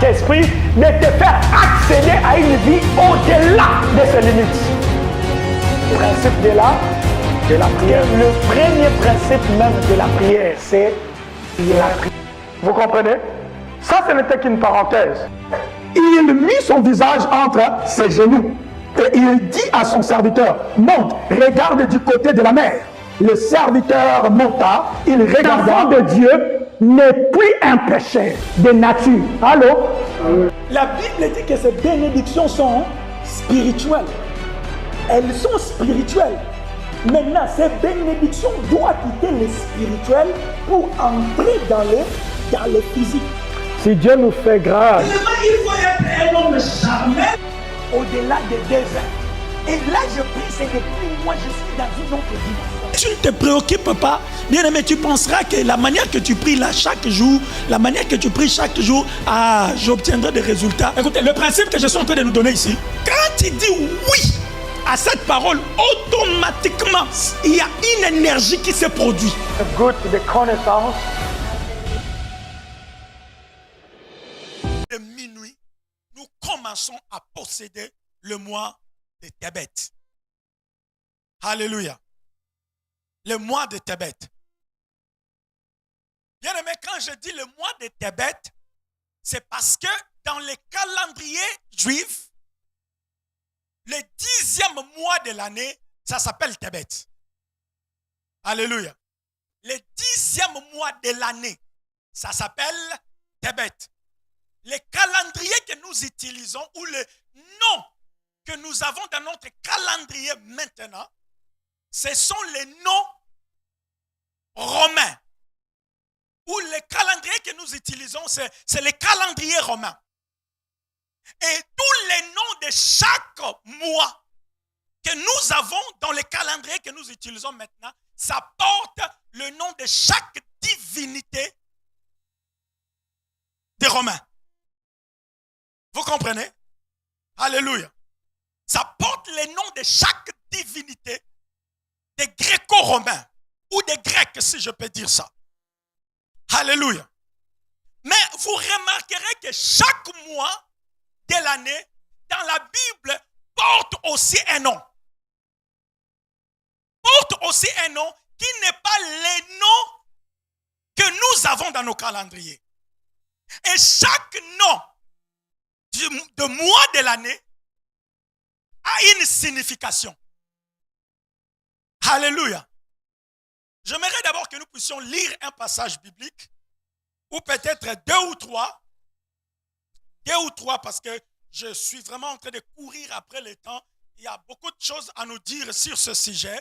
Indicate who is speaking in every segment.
Speaker 1: Saint-Esprit de te faire accéder à une vie au-delà de ses limites. Le principe de la prière. Le premier principe même de la prière, c'est la prière. Vous comprenez? Ça, ce n'était qu'une parenthèse. Il mit son visage entre ses genoux et il dit à son serviteur, monte, regarde du côté de la mer. Le serviteur monta, il regarda. L'enfant de Dieu n'est plus un péché de nature. Allô? La Bible dit que ces bénédictions sont spirituelles. Elles sont spirituelles. Maintenant, ces bénédictions doivent quitter le spirituel pour entrer dans le physique. Si Dieu nous fait grâce,
Speaker 2: il faut être un homme charnel
Speaker 1: au-delà des déserts. Et là, je prie, c'est depuis moi, je suis dans une autre dimension.
Speaker 2: Tu ne te préoccupes pas, bien aimé, tu penseras que la manière que tu pries là chaque jour, la manière que tu pries chaque jour, j'obtiendrai des résultats. Écoutez, le principe que je suis en train de nous donner ici, quand tu dis oui à cette parole, automatiquement, il y a une énergie qui se produit.
Speaker 1: Goutte de connaissance.
Speaker 2: De minuit, nous commençons à posséder le mois de Tébet. Alléluia. Le mois de Tébet. Bien aimé, quand je dis le mois de Tébet, c'est parce que dans les calendriers juifs, le 10e mois de l'année, ça s'appelle Tébet. Alléluia. Le 10e mois de l'année, ça s'appelle Tébet. Les calendriers que nous utilisons ou le nom que nous avons dans notre calendrier maintenant, ce sont les noms romains. Ou les calendriers que nous utilisons, c'est les calendriers romains. Et tous les noms de chaque mois que nous avons dans les calendriers que nous utilisons maintenant, ça porte le nom de chaque divinité des Romains. Vous comprenez? Alléluia. Ça porte les noms de chaque divinité des Gréco-Romains ou des Grecs, si je peux dire ça. Alléluia. Mais vous remarquerez que chaque mois de l'année, dans la Bible, porte aussi un nom. Porte aussi un nom qui n'est pas les noms que nous avons dans nos calendriers. Et chaque nom de mois de l'année a une signification. Alléluia. J'aimerais d'abord que nous puissions lire un passage biblique, ou peut-être deux ou trois, parce que je suis vraiment en train de courir après le temps. Il y a beaucoup de choses à nous dire sur ce sujet,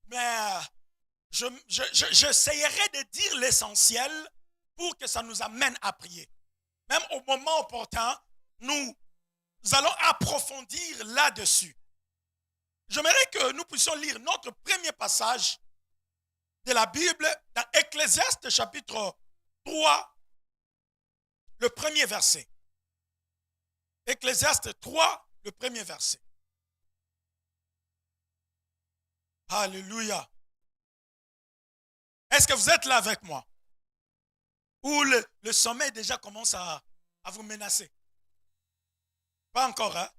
Speaker 2: mais j'essayerai de dire l'essentiel pour que ça nous amène à prier. Même au moment opportun, nous allons approfondir là-dessus. J'aimerais que nous puissions lire notre premier passage de la Bible dans Ecclésiaste chapitre 3, le premier verset. Ecclésiaste 3, le premier verset. Alléluia. Est-ce que vous êtes là avec moi? Ou le sommeil déjà commence à vous menacer? Pas encore, hein?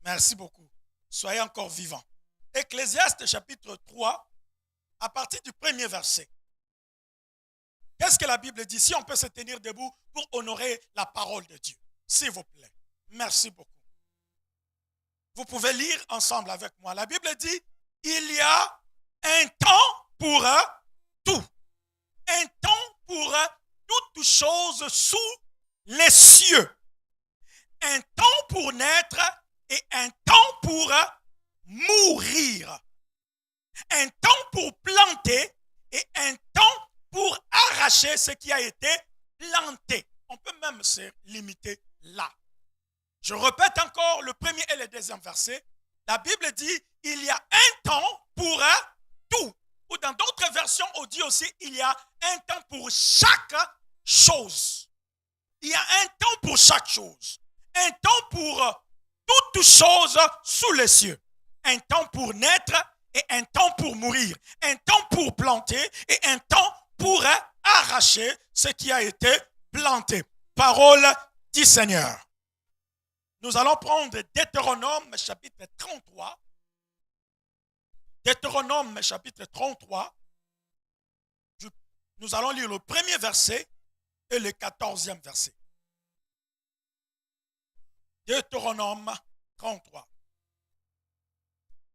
Speaker 2: Merci beaucoup. Soyez encore vivants. Ecclésiaste chapitre 3, à partir du premier verset. Qu'est-ce que la Bible dit? Si on peut se tenir debout pour honorer la parole de Dieu. S'il vous plaît. Merci beaucoup. Vous pouvez lire ensemble avec moi. La Bible dit, il y a un temps pour tout. Un temps pour toutes choses sous les cieux. Un temps pour naître et un temps pour mourir. Un temps pour planter et un temps pour arracher ce qui a été planté. On peut même se limiter là. Je répète encore le premier et le deuxième verset. La Bible dit, il y a un temps pour tout. Ou dans d'autres versions, on dit aussi, il y a un temps pour chaque chose. Il y a un temps pour chaque chose. Un temps pour toutes choses sous les cieux. Un temps pour naître et un temps pour mourir. Un temps pour planter et un temps pour arracher ce qui a été planté. Parole Merci Seigneur. Nous allons prendre Deutéronome chapitre 33. Deutéronome chapitre 33. Nous allons lire le premier verset et le 14e verset. Deutéronome 33.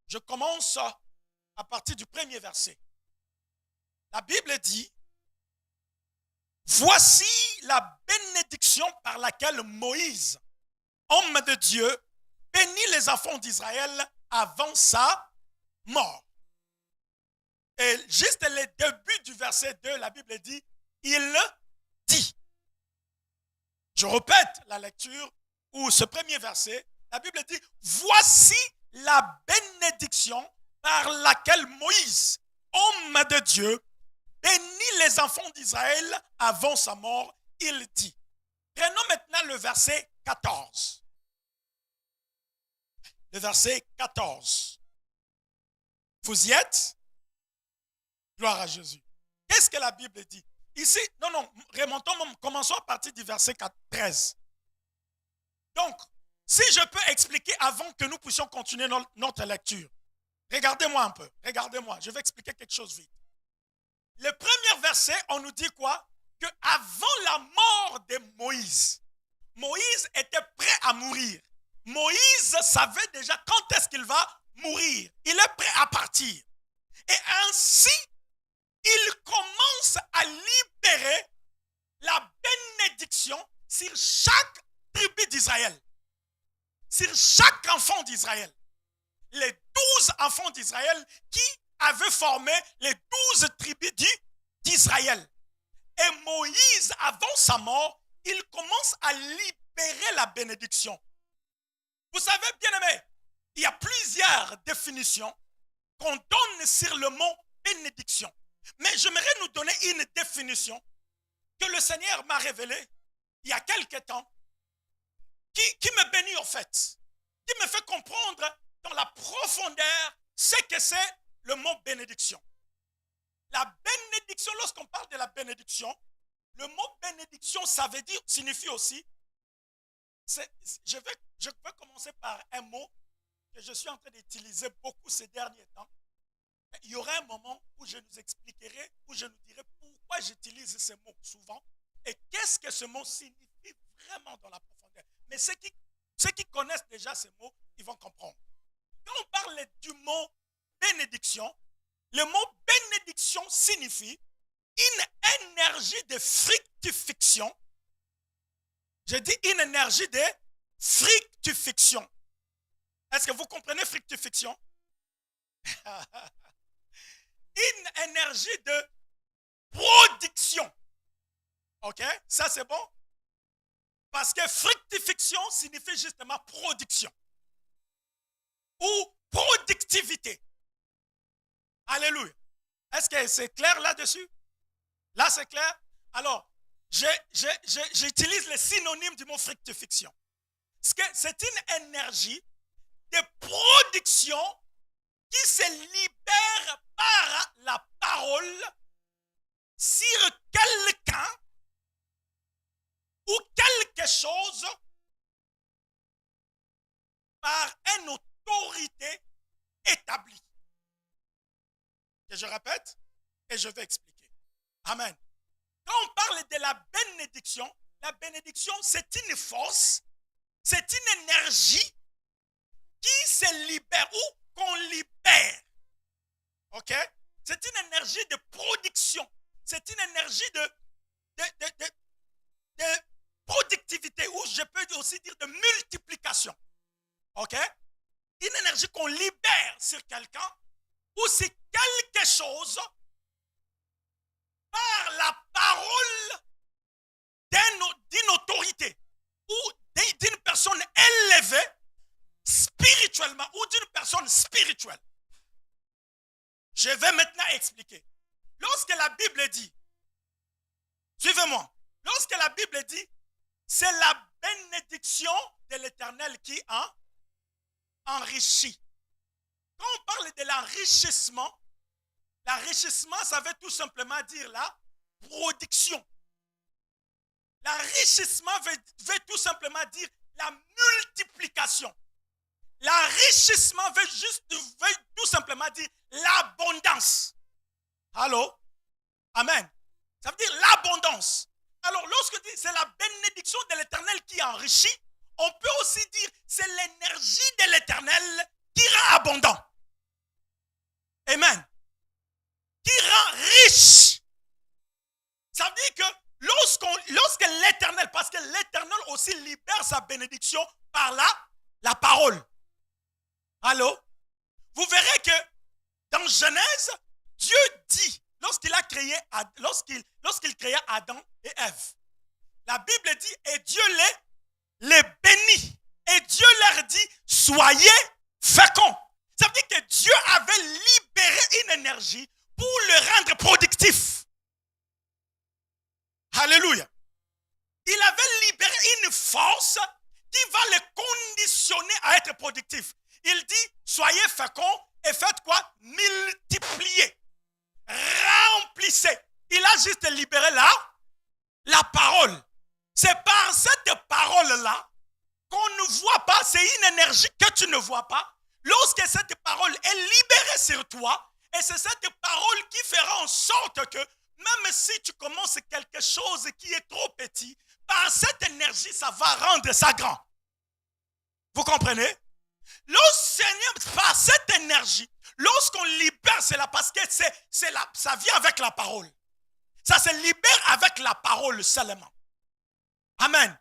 Speaker 2: Je commence à partir du premier verset. La Bible dit, voici la bénédiction par laquelle Moïse, homme de Dieu, bénit les enfants d'Israël avant sa mort. Et juste le début du verset 2, la Bible dit, il dit. Je répète la lecture ou ce premier verset, la Bible dit, voici la bénédiction par laquelle Moïse, homme de Dieu, bénit les enfants d'Israël avant sa mort, il dit. Prenons maintenant le verset 14. Le verset 14. Vous y êtes? Gloire à Jésus. Qu'est-ce que la Bible dit? Ici, non, remontons, commençons à partir du verset 13. Donc, si je peux expliquer avant que nous puissions continuer notre lecture. Regardez-moi un peu, regardez-moi, je vais expliquer quelque chose vite. Le premier verset, on nous dit quoi? Que avant la mort de Moïse, Moïse était prêt à mourir. Moïse savait déjà quand est-ce qu'il va mourir. Il est prêt à partir. Et ainsi, il commence à libérer la bénédiction sur chaque tribu d'Israël, sur chaque enfant d'Israël. Les 12 enfants d'Israël qui avaient formé les 12 tribus d'Israël. Et Moïse, avant sa mort, il commence à libérer la bénédiction. Vous savez, bien-aimés, il y a plusieurs définitions qu'on donne sur le mot bénédiction. Mais j'aimerais nous donner une définition que le Seigneur m'a révélée il y a quelque temps, qui me bénit en fait, qui me fait comprendre dans la profondeur ce que c'est le mot bénédiction. La bénédiction, lorsqu'on parle de la bénédiction, le mot bénédiction, ça veut dire, signifie aussi, je vais commencer par un mot que je suis en train d'utiliser beaucoup ces derniers temps. Il y aura un moment où je nous expliquerai, où je nous dirai pourquoi j'utilise ce mot souvent et qu'est-ce que ce mot signifie vraiment dans la profondeur. Mais ceux qui connaissent déjà ce mot, ils vont comprendre. Quand on parle du mot bénédiction, le mot bénédiction signifie une énergie de fructification. Je dis une énergie de fructification. Est-ce que vous comprenez fructification? Une énergie de production. Ok? Ça c'est bon? Parce que fructification signifie justement production. Ou productivité. Alléluia. Est-ce que c'est clair là-dessus? Là c'est clair? Alors, j'utilise le synonyme du mot fructification. C'est une énergie de production qui se libère par la parole sur quelqu'un ou quelque chose par une autorité établie. Et je répète et je vais expliquer. Amen. Quand on parle de la bénédiction c'est une force, c'est une énergie qui se libère ou qu'on libère. Ok? C'est une énergie de production. C'est une énergie de productivité ou je peux aussi dire de multiplication. Ok? Une énergie qu'on libère sur quelqu'un ou c'est quelque chose par la parole d'une autorité ou d'une personne élevée spirituellement ou d'une personne spirituelle. Je vais maintenant expliquer. Lorsque la Bible dit, suivez-moi, lorsque la Bible dit, c'est la bénédiction de l'Éternel qui enrichit. Quand on parle de l'enrichissement, ça veut tout simplement dire la production. L'enrichissement veut tout simplement dire la multiplication. L'enrichissement veut tout simplement dire l'abondance. Allô? Amen. Ça veut dire l'abondance. Alors, lorsque c'est la bénédiction de l'Éternel qui enrichit, on peut aussi dire c'est l'énergie de l'Éternel qui rend abondant. Amen. Qui rend riche. Ça veut dire que lorsque l'Éternel, parce que l'Éternel aussi libère sa bénédiction par la parole. Allô? Vous verrez que dans Genèse, Dieu dit, lorsqu'il créa Adam et Ève, la Bible dit, et Dieu les bénit. Et Dieu leur dit, soyez féconds. Ça veut dire que Dieu avait libéré une énergie pour le rendre productif. Alléluia. Il avait libéré une force qui va le conditionner à être productif. Il dit, soyez féconds et faites quoi? Multipliez. Remplissez. Il a juste libéré la parole. C'est par cette parole-là qu'on ne voit pas, c'est une énergie que tu ne vois pas. Lorsque cette parole est libérée sur toi, et c'est cette parole qui fera en sorte que même si tu commences quelque chose qui est trop petit, par cette énergie, ça va rendre ça grand. Vous comprenez? Le Seigneur, par cette énergie, lorsqu'on libère cela, parce que ça vient avec la parole. Ça se libère avec la parole seulement. Amen.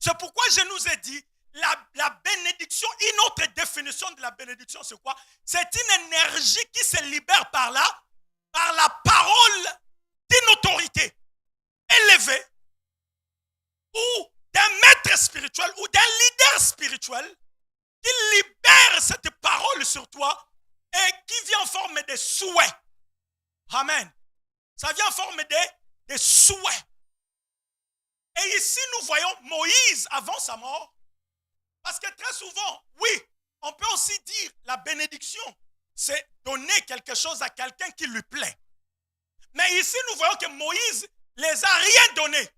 Speaker 2: C'est pourquoi je nous ai dit, la bénédiction, une autre définition de la bénédiction, c'est quoi? C'est une énergie qui se libère par la parole d'une autorité élevée ou d'un maître spirituel ou d'un leader spirituel qui libère cette parole sur toi et qui vient en forme de souhaits. Amen. Ça vient en forme de souhaits. Et ici, nous voyons Moïse avant sa mort. Parce que très souvent, oui, on peut aussi dire la bénédiction, c'est donner quelque chose à quelqu'un qui lui plaît. Mais ici, nous voyons que Moïse les a rien donné.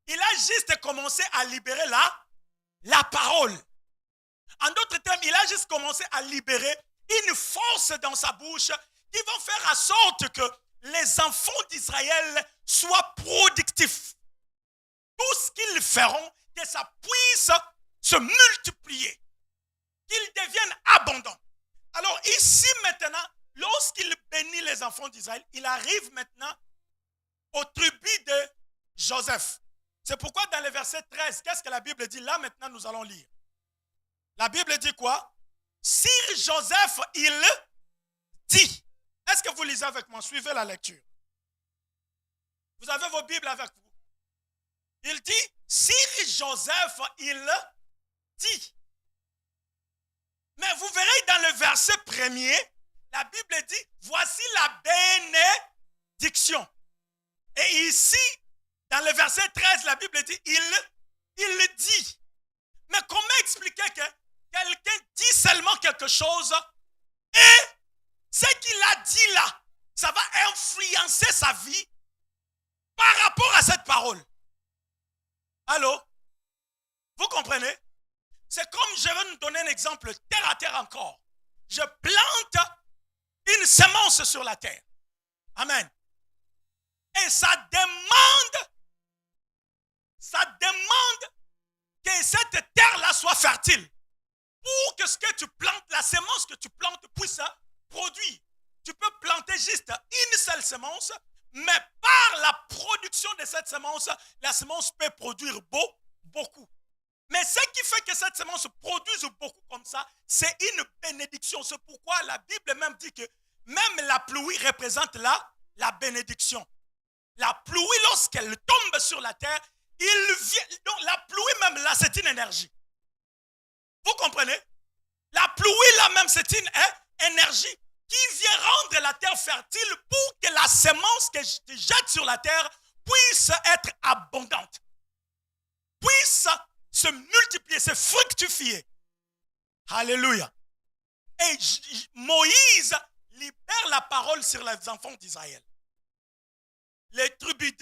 Speaker 2: Il a juste commencé à libérer la parole. En d'autres termes, il a juste commencé à libérer une force dans sa bouche qui va faire en sorte que les enfants d'Israël soient productifs. Tout ce qu'ils feront, que ça puisse se multiplier, qu'ils deviennent abondants. Alors ici maintenant, lorsqu'il bénit les enfants d'Israël, il arrive maintenant aux tribus de Joseph. C'est pourquoi dans le verset 13, qu'est-ce que la Bible dit? Là maintenant nous allons lire. La Bible dit quoi? Sir Joseph, il dit. Est-ce que vous lisez avec moi? Suivez la lecture. Vous avez vos Bibles avec vous. Il dit, Sir Joseph, il dit. Mais vous verrez dans le verset premier, la Bible dit, voici la bénédiction. Et ici, dans le verset 13, la Bible dit, il dit. Mais comment expliquer que quelqu'un dit seulement quelque chose et ce qu'il a dit là, ça va influencer sa vie par rapport à cette parole? Allô? Vous comprenez? C'est comme, je vais nous donner un exemple terre à terre encore. Je plante une semence sur la terre. Amen. Et ça demande que cette terre-là soit fertile. Pour que ce que tu plantes, la semence que tu plantes puisse produire. Tu peux planter juste une seule semence, mais par la production de cette semence, la semence peut produire beaucoup. Mais ce qui fait que cette semence produise beaucoup comme ça, c'est une bénédiction. C'est pourquoi la Bible même dit que même la pluie représente la bénédiction. La pluie, lorsqu'elle tombe sur la terre, donc la pluie même là, c'est une énergie. Vous comprenez? La pluie là même, c'est une énergie qui vient rendre la terre fertile pour que la semence que je jette sur la terre puisse être abondante, puisse se multiplier, se fructifier. Alléluia. Et Moïse libère la parole sur les enfants d'Israël, les tribus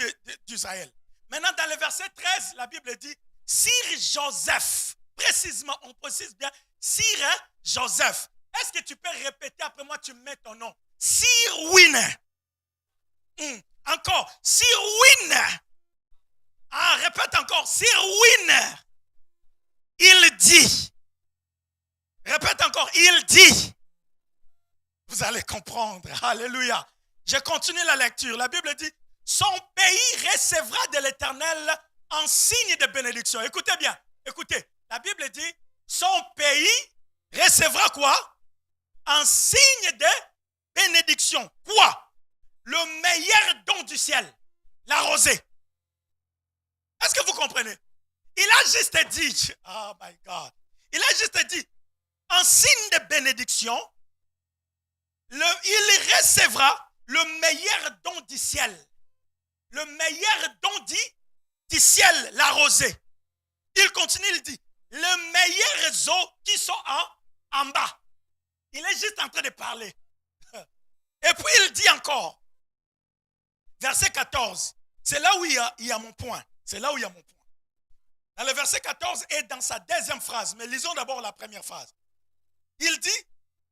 Speaker 2: d'Israël. Maintenant, dans le verset 13, la Bible dit, Sire Joseph, précisément, on précise bien, Sire Joseph. Est-ce que tu peux répéter après moi, tu mets ton nom? Sir Winner. Encore, Sir Winner. Ah, répète encore, Sir Winner. Il dit. Répète encore, il dit. Vous allez comprendre. Alléluia. Je continue la lecture. La Bible dit, son pays recevra de l'Éternel en signe de bénédiction. Écoutez bien, écoutez. La Bible dit, son pays recevra quoi? En signe de bénédiction. Quoi? Le meilleur don du ciel. La rosée. Est-ce que vous comprenez? Il a juste dit, oh my God, il a juste dit, en signe de bénédiction, il recevra le meilleur don du ciel. Le meilleur don du ciel, la rosée. Il continue, il dit, le meilleur eaux qui sont en bas. Il est juste en train de parler. Et puis il dit encore, verset 14, c'est là où il y a mon point. C'est là où il y a mon point. Dans le verset 14 et dans sa deuxième phrase, mais lisons d'abord la première phrase. Il dit,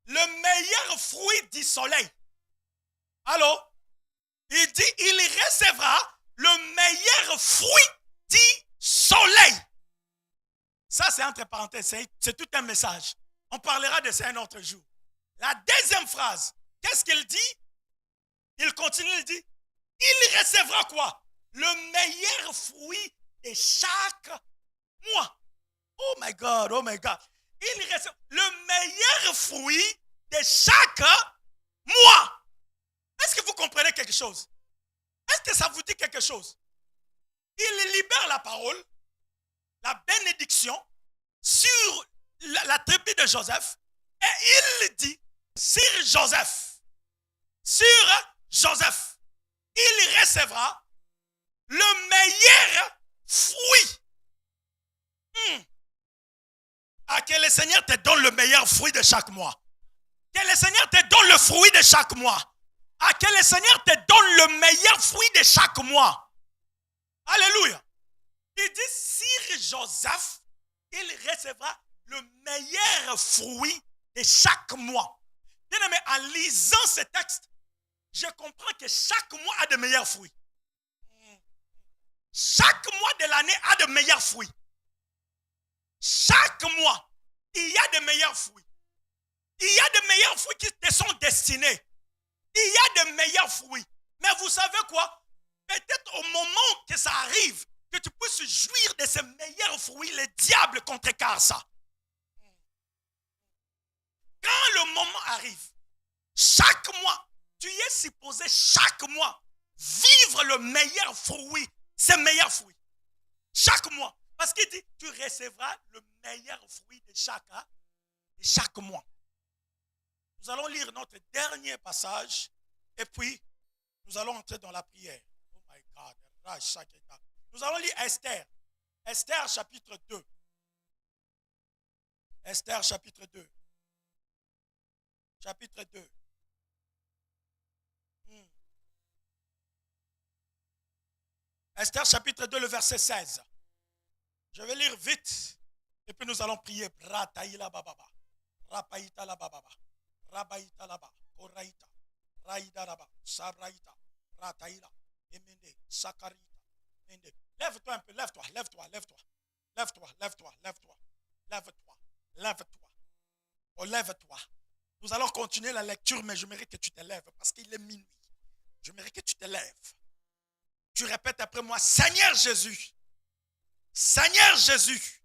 Speaker 2: le meilleur fruit du soleil. Alors, il dit, il recevra le meilleur fruit du soleil. Ça, c'est entre parenthèses, c'est tout un message. On parlera de ça un autre jour. La deuxième phrase, qu'est-ce qu'il dit? Il continue, il dit, il recevra quoi? Le meilleur fruit de chaque mois. Oh my God, oh my God. Il recevra le meilleur fruit de chaque mois. Est-ce que vous comprenez quelque chose? Est-ce que ça vous dit quelque chose? Il libère la parole, la bénédiction sur la tribu de Joseph et il dit, sur Joseph, il recevra le meilleur fruit. Ah, que le Seigneur te donne le meilleur fruit de chaque mois. Que le Seigneur te donne le fruit de chaque mois. Ah, que le Seigneur te donne le meilleur fruit de chaque mois. Alléluia. Il dit, Sir Joseph, il recevra le meilleur fruit de chaque mois. Bien aimé, en lisant ce texte, je comprends que chaque mois a de meilleurs fruits. Chaque mois de l'année a de meilleurs fruits. Chaque mois, il y a de meilleurs fruits. Il y a de meilleurs fruits qui te sont destinés. Il y a de meilleurs fruits. Mais vous savez quoi? Peut-être au moment que ça arrive, que tu puisses jouir de ces meilleurs fruits, le diable contrecarre ça. Quand le moment arrive, chaque mois, tu es supposé chaque mois vivre le meilleur fruit, ces meilleurs fruits. Chaque mois. Parce qu'il dit, tu recevras le meilleur fruit de chaque mois. Nous allons lire notre dernier passage et puis nous allons entrer dans la prière. Oh my God. Nous allons lire Esther. Esther chapitre 2. Esther chapitre 2. Chapitre 2. Esther chapitre 2, le verset 16. Je vais lire vite et puis nous allons prier. Rataïla bababa. Rapaïta la bababa. Rabaïta la ba. Koraïta. Raïda la ba. Sabraïta. Rataïla. Emende. Sakarita. Mende. Lève-toi un peu. Lève-toi. Lève-toi. Lève-toi. Lève-toi. Lève-toi. Lève-toi. Lève-toi. Lève-toi. Oh, lève-toi. Nous allons continuer la lecture, mais je mérite que tu te lèves parce qu'il est minuit. Je mérite que tu te lèves. Tu répètes après moi, Seigneur Jésus. Seigneur Jésus,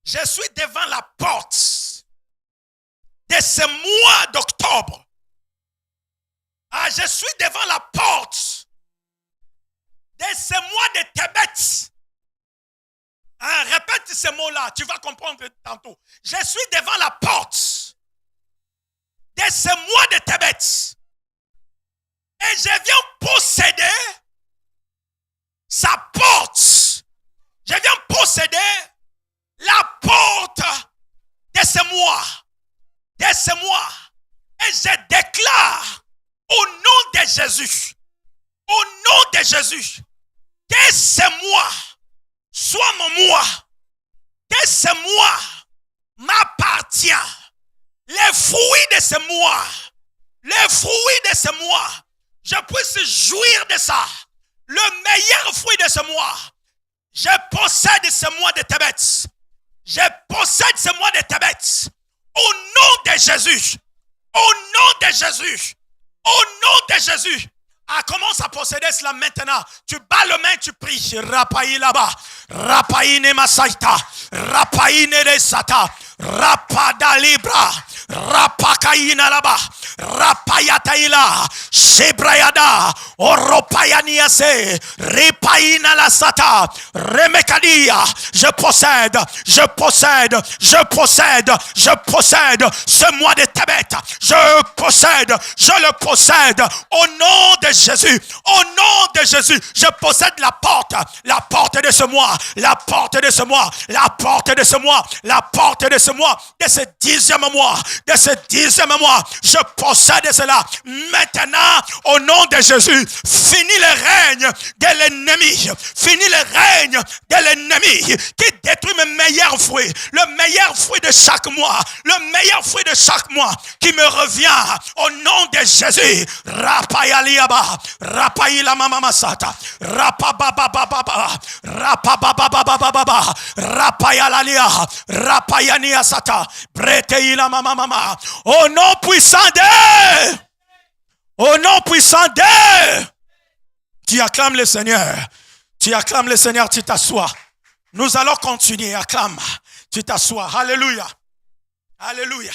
Speaker 2: je suis devant la porte de ce mois d'octobre. Ah, je suis devant la porte de ce mois de Tébet. Ah, répète ce mot-là, tu vas comprendre tantôt. Je suis devant la porte de ce mois de Tébet. Et je viens posséder sa porte. Je viens posséder la porte de ce mois. De ce mois. Et je déclare au nom de Jésus. Au nom de Jésus. que ce mois soit mon mois, que ce mois m'appartient. Les fruits de ce mois, les fruits de ce mois, je puisse jouir de ça. Le meilleur fruit de ce mois, je possède ce mois de Tébet. Je possède ce mois de Tébet. Au nom de Jésus. Au nom de Jésus. Au nom de Jésus. Ah, commence à posséder cela maintenant. Tu bats le main, tu pries. Rapaï là-bas. Rapaï ne masaita. Rapaï ne resata. Rapada libra. Rapakaïna là-bas. Rapayataïla. Shebrayada. Oropayaniase. Ripaïna la sata. Remekadia. Je possède. Je possède. Je possède. Je possède ce mois de Tébet. Je possède. Je le possède. Au nom de Jésus, au nom de Jésus, je possède la porte de ce mois, la porte de ce mois, la porte de ce mois, la porte de ce mois, de ce 10e mois, de ce 10e mois, je possède cela. Maintenant, au nom de Jésus, finis le règne de l'ennemi, finis le règne de l'ennemi qui détruit mes meilleurs fruits, le meilleur fruit de chaque mois, le meilleur fruit de chaque mois qui me revient au nom de Jésus. Rapayaliaba. Rapaïla mama masata. Rapababababa. Rapababababa. Rapayalalia. Rapayania sata. Breteila mama mama. Au nom puissant de. Au nom puissant de. Tu acclames le Seigneur. Tu acclames le Seigneur, tu t'assois. Nous allons continuer. Acclame. Tu t'assois. Alléluia. Alléluia.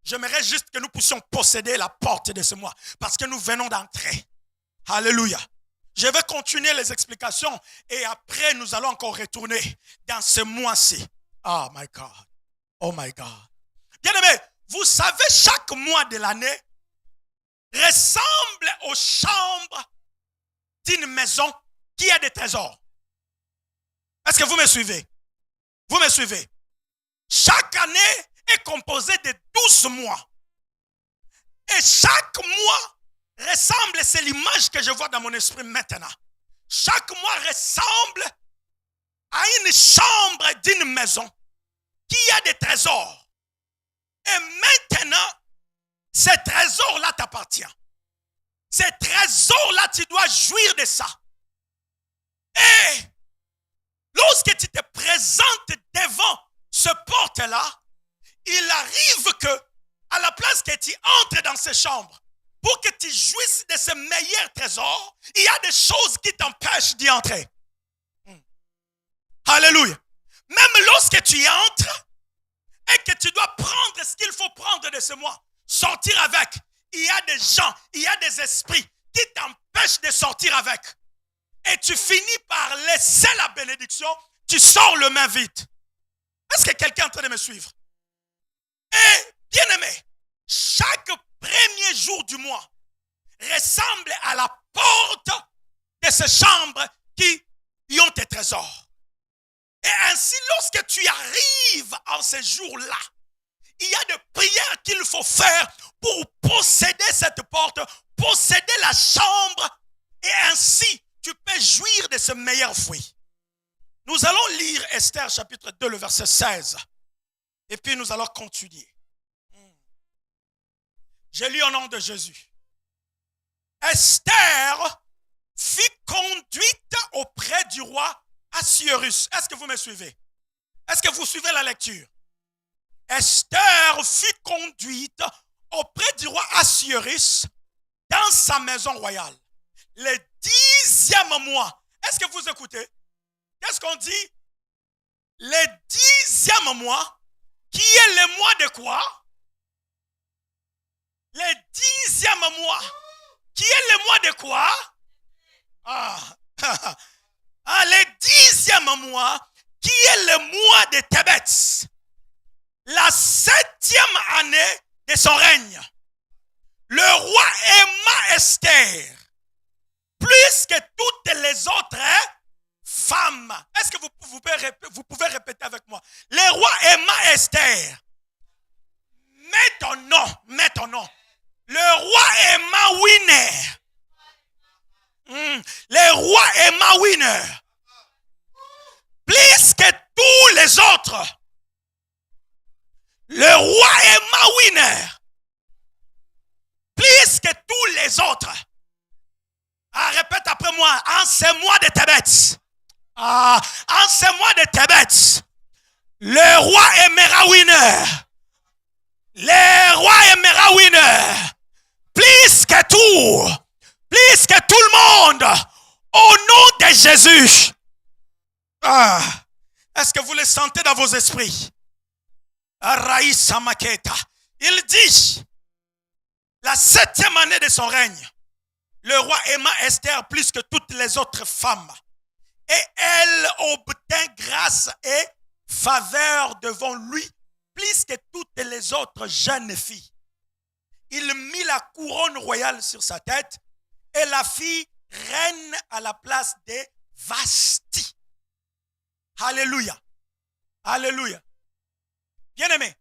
Speaker 2: J'aimerais juste que nous puissions posséder la porte de ce mois. Parce que nous venons d'entrer. Alléluia. Je vais continuer les explications et après nous allons encore retourner dans ce mois-ci. Oh my God. Oh my God. Bien-aimés, vous savez, chaque mois de l'année ressemble aux chambres d'une maison qui a des trésors. Est-ce que vous me suivez? Vous me suivez? Chaque année est composée de 12 mois. Et chaque mois ressemble, c'est l'image que je vois dans mon esprit maintenant. Chaque mois ressemble à une chambre d'une maison qui a des trésors. Et maintenant, ces trésors-là t'appartiennent. Ces trésors-là, tu dois jouir de ça. Et lorsque tu te présentes devant ce porte-là, il arrive que, à la place que tu entres dans ces chambres, pour que tu jouisses de ce meilleur trésor, il y a des choses qui t'empêchent d'y entrer. Alléluia. Même lorsque tu y entres et que tu dois prendre ce qu'il faut prendre de ce mois, sortir avec, il y a des gens, il y a des esprits qui t'empêchent de sortir avec. Et tu finis par laisser la bénédiction, tu sors le main vide. Est-ce que quelqu'un est en train de me suivre? Et bien aimé, chaque premier jour du mois ressemble à la porte de ces chambres qui y ont tes trésors. Et ainsi, lorsque tu arrives en ces jours-là, il y a des prières qu'il faut faire pour posséder cette porte, posséder la chambre, et ainsi, tu peux jouir de ce meilleur fruit. Nous allons lire Esther chapitre 2, le verset 16. Et puis nous allons continuer. Je lis au nom de Jésus. Esther fut conduite auprès du roi Assuérus. Est-ce que vous me suivez? Est-ce que vous suivez la lecture? Esther fut conduite auprès du roi Assuérus dans sa maison royale. Le 10e mois. Est-ce que vous écoutez? Qu'est-ce qu'on dit? Le 10e mois, qui est le mois de quoi? Le 10e mois, qui est le mois de quoi? Le 10e mois, qui est le mois de Tébet. La 7e année de son règne. Le roi aima Esther plus que toutes les autres femmes. Est-ce que vous pouvez répéter avec moi? Le roi aima Esther. Mets ton nom, mets ton nom. Le roi aima Winner. Le roi Emma Winner. Plus que tous les autres. Le roi Emma Winner. Plus que tous les autres. Ah, répète après moi. Enseigne-moi de tes bêtes. Ah, enseigne-moi de tes bêtes. Le roi Emera Winner. Le roi Emera Winner. Plus que tout. Plus que tout le monde. Au nom de Jésus. Ah, est-ce que vous le sentez dans vos esprits? Raïssa Maketa. Il dit, la 7e année de son règne, le roi aima Esther plus que toutes les autres femmes. Et elle obtint grâce et faveur devant lui, plus que toutes les autres jeunes filles. Il mit la couronne royale sur sa tête et la fit reine à la place de Vashti. Alléluia. Alléluia. Bien-aimés,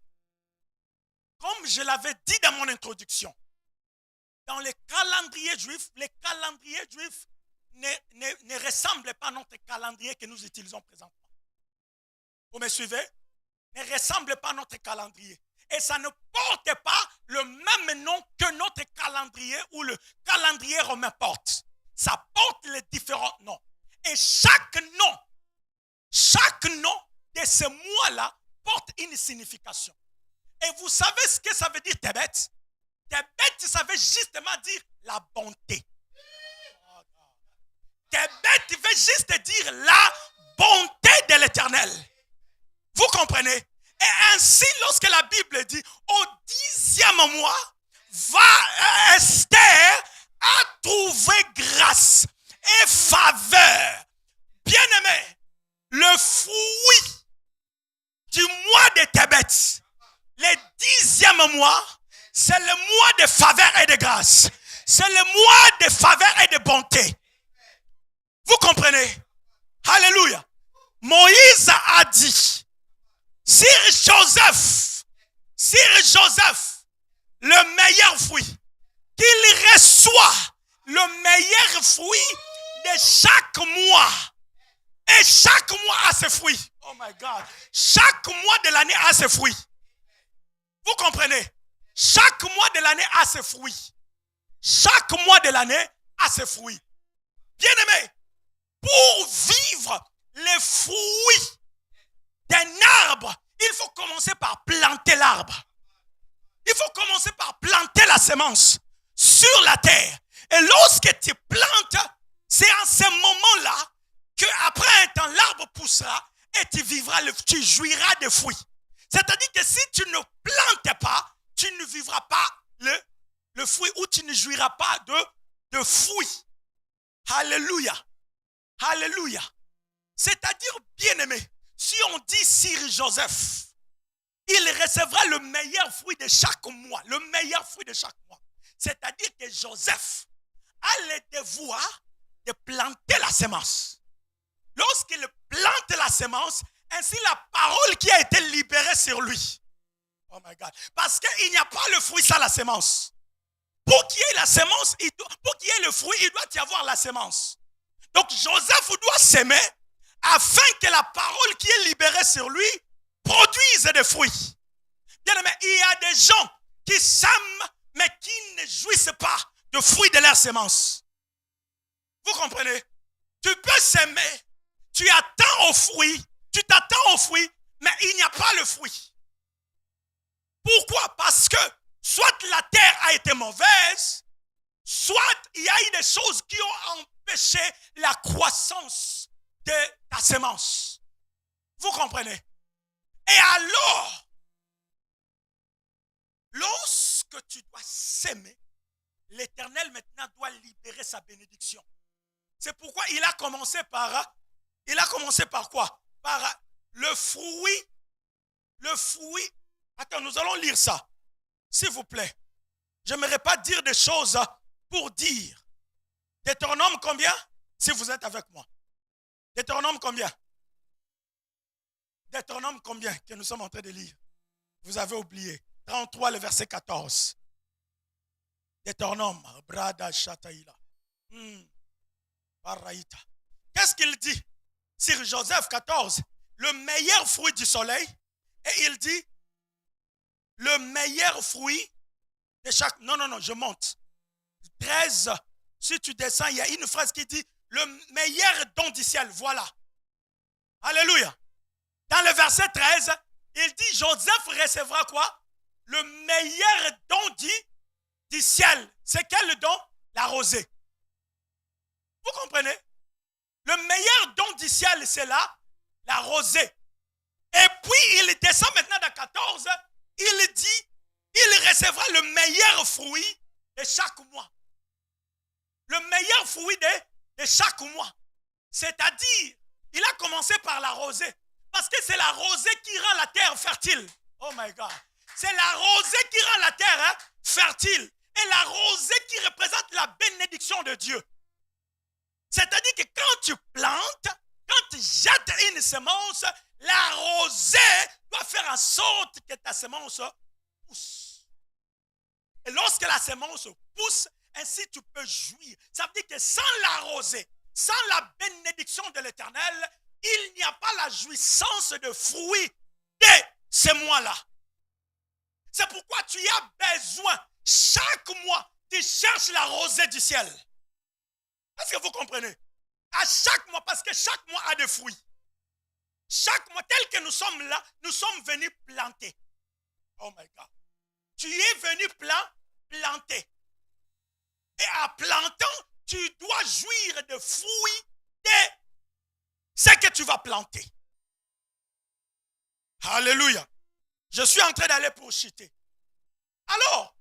Speaker 2: comme je l'avais dit dans mon introduction, dans les calendriers juifs ne ressemblent pas à notre calendrier que nous utilisons présentement. Vous me suivez? Ne ressemblent pas à notre calendrier. Et ça ne porte pas le même nom que notre calendrier ou le calendrier romain porte. Ça porte les différents noms. Et chaque nom de ce mois-là porte une signification. Et vous savez ce que ça veut dire Tébet? Tébet, ça veut justement dire la bonté. Tébet veut juste dire la bonté de l'Éternel. Vous comprenez? Et ainsi, lorsque la Bible dit, au 10e mois, Esther a trouvé grâce et faveur. Bien-aimé, le fruit du mois de Tébet, le 10e mois, c'est le mois de faveur et de grâce. C'est le mois de faveur et de bonté. Vous comprenez? Alléluia. Moïse a dit, Sire Joseph, le meilleur fruit, qu'il reçoit le meilleur fruit de chaque mois. Et chaque mois a ses fruits. Oh my God. Chaque mois de l'année a ses fruits. Vous comprenez? Chaque mois de l'année a ses fruits. Chaque mois de l'année a ses fruits. Bien-aimé, pour vivre les fruits d'un arbre, il faut commencer par planter l'arbre. Il faut commencer par planter la semence sur la terre. Et lorsque tu plantes, c'est en ce moment-là qu'après un temps, l'arbre poussera et tu jouiras des fruits. C'est-à-dire que si tu ne plantes pas, tu ne vivras pas le fruit ou tu ne jouiras pas de fruits. Alléluia. Alléluia. C'est-à-dire, bien-aimé, si on dit Sire Joseph, il recevra le meilleur fruit de chaque mois. Le meilleur fruit de chaque mois. C'est-à-dire que Joseph a le devoir de planter la semence. Lorsqu'il plante la semence, ainsi la parole qui a été libérée sur lui. Oh my God. Parce qu'il n'y a pas le fruit sans la semence. Pour qu'il y ait la semence, pour qu'il y ait le fruit, il doit y avoir la semence. Donc Joseph doit s'aimer afin que la parole qui est libérée sur lui produise des fruits. Bien aimé, il y a des gens qui sèment mais qui ne jouissent pas de fruits de leur semence. Vous comprenez? Tu peux s'aimer, tu attends au fruit, tu t'attends au fruit, mais il n'y a pas le fruit. Pourquoi? Parce que soit la terre a été mauvaise, soit il y a eu des choses qui ont empêché la croissance de ta semence. Vous comprenez? Et alors, lorsque tu dois s'aimer, l'Éternel maintenant doit libérer sa bénédiction. C'est pourquoi il a commencé par quoi? Par le fruit. Attends, nous allons lire ça. S'il vous plaît. Je n'aimerais pas dire des choses pour dire. Deutéronome combien? Si vous êtes avec moi. Deutéronome combien? Deutéronome combien que nous sommes en train de lire? Vous avez oublié. 33, le verset 14. Deutéronome, Brada Shataïla. Qu'est-ce qu'il dit sur Joseph 14? Le meilleur fruit du soleil. Et il dit, le meilleur fruit de chaque... Non, je monte. 13, si tu descends, il y a une phrase qui dit, le meilleur don du ciel, voilà. Alléluia. Dans le verset 13, il dit, Joseph recevra quoi? Le meilleur don du ciel. C'est quel don? La rosée. Vous comprenez? Le meilleur don du ciel, c'est là, la rosée. Et puis, il descend maintenant dans 14, il dit, il recevra le meilleur fruit de chaque mois. Le meilleur fruit de chaque mois. C'est-à-dire, il a commencé par la rosée. Parce que c'est la rosée qui rend la terre fertile. Oh my God. C'est la rosée qui rend la terre fertile. Et la rosée qui représente la bénédiction de Dieu. C'est-à-dire que quand tu plantes, quand tu jettes une semence, la rosée doit faire en sorte que ta semence pousse. Et lorsque la semence pousse, ainsi tu peux jouir. Ça veut dire que sans la rosée, sans la bénédiction de l'Éternel, il n'y a pas la jouissance de fruits de ces mois-là. C'est pourquoi tu as besoin, chaque mois, tu cherches la rosée du ciel. Est-ce que vous comprenez? À chaque mois, parce que chaque mois a des fruits. Chaque mois, tel que nous sommes là, nous sommes venus planter. Oh my God. Tu es venu planter. Et en plantant, tu dois jouir de fruits de ce que tu vas planter. Alléluia. Je suis en train d'aller pour citer. Alors,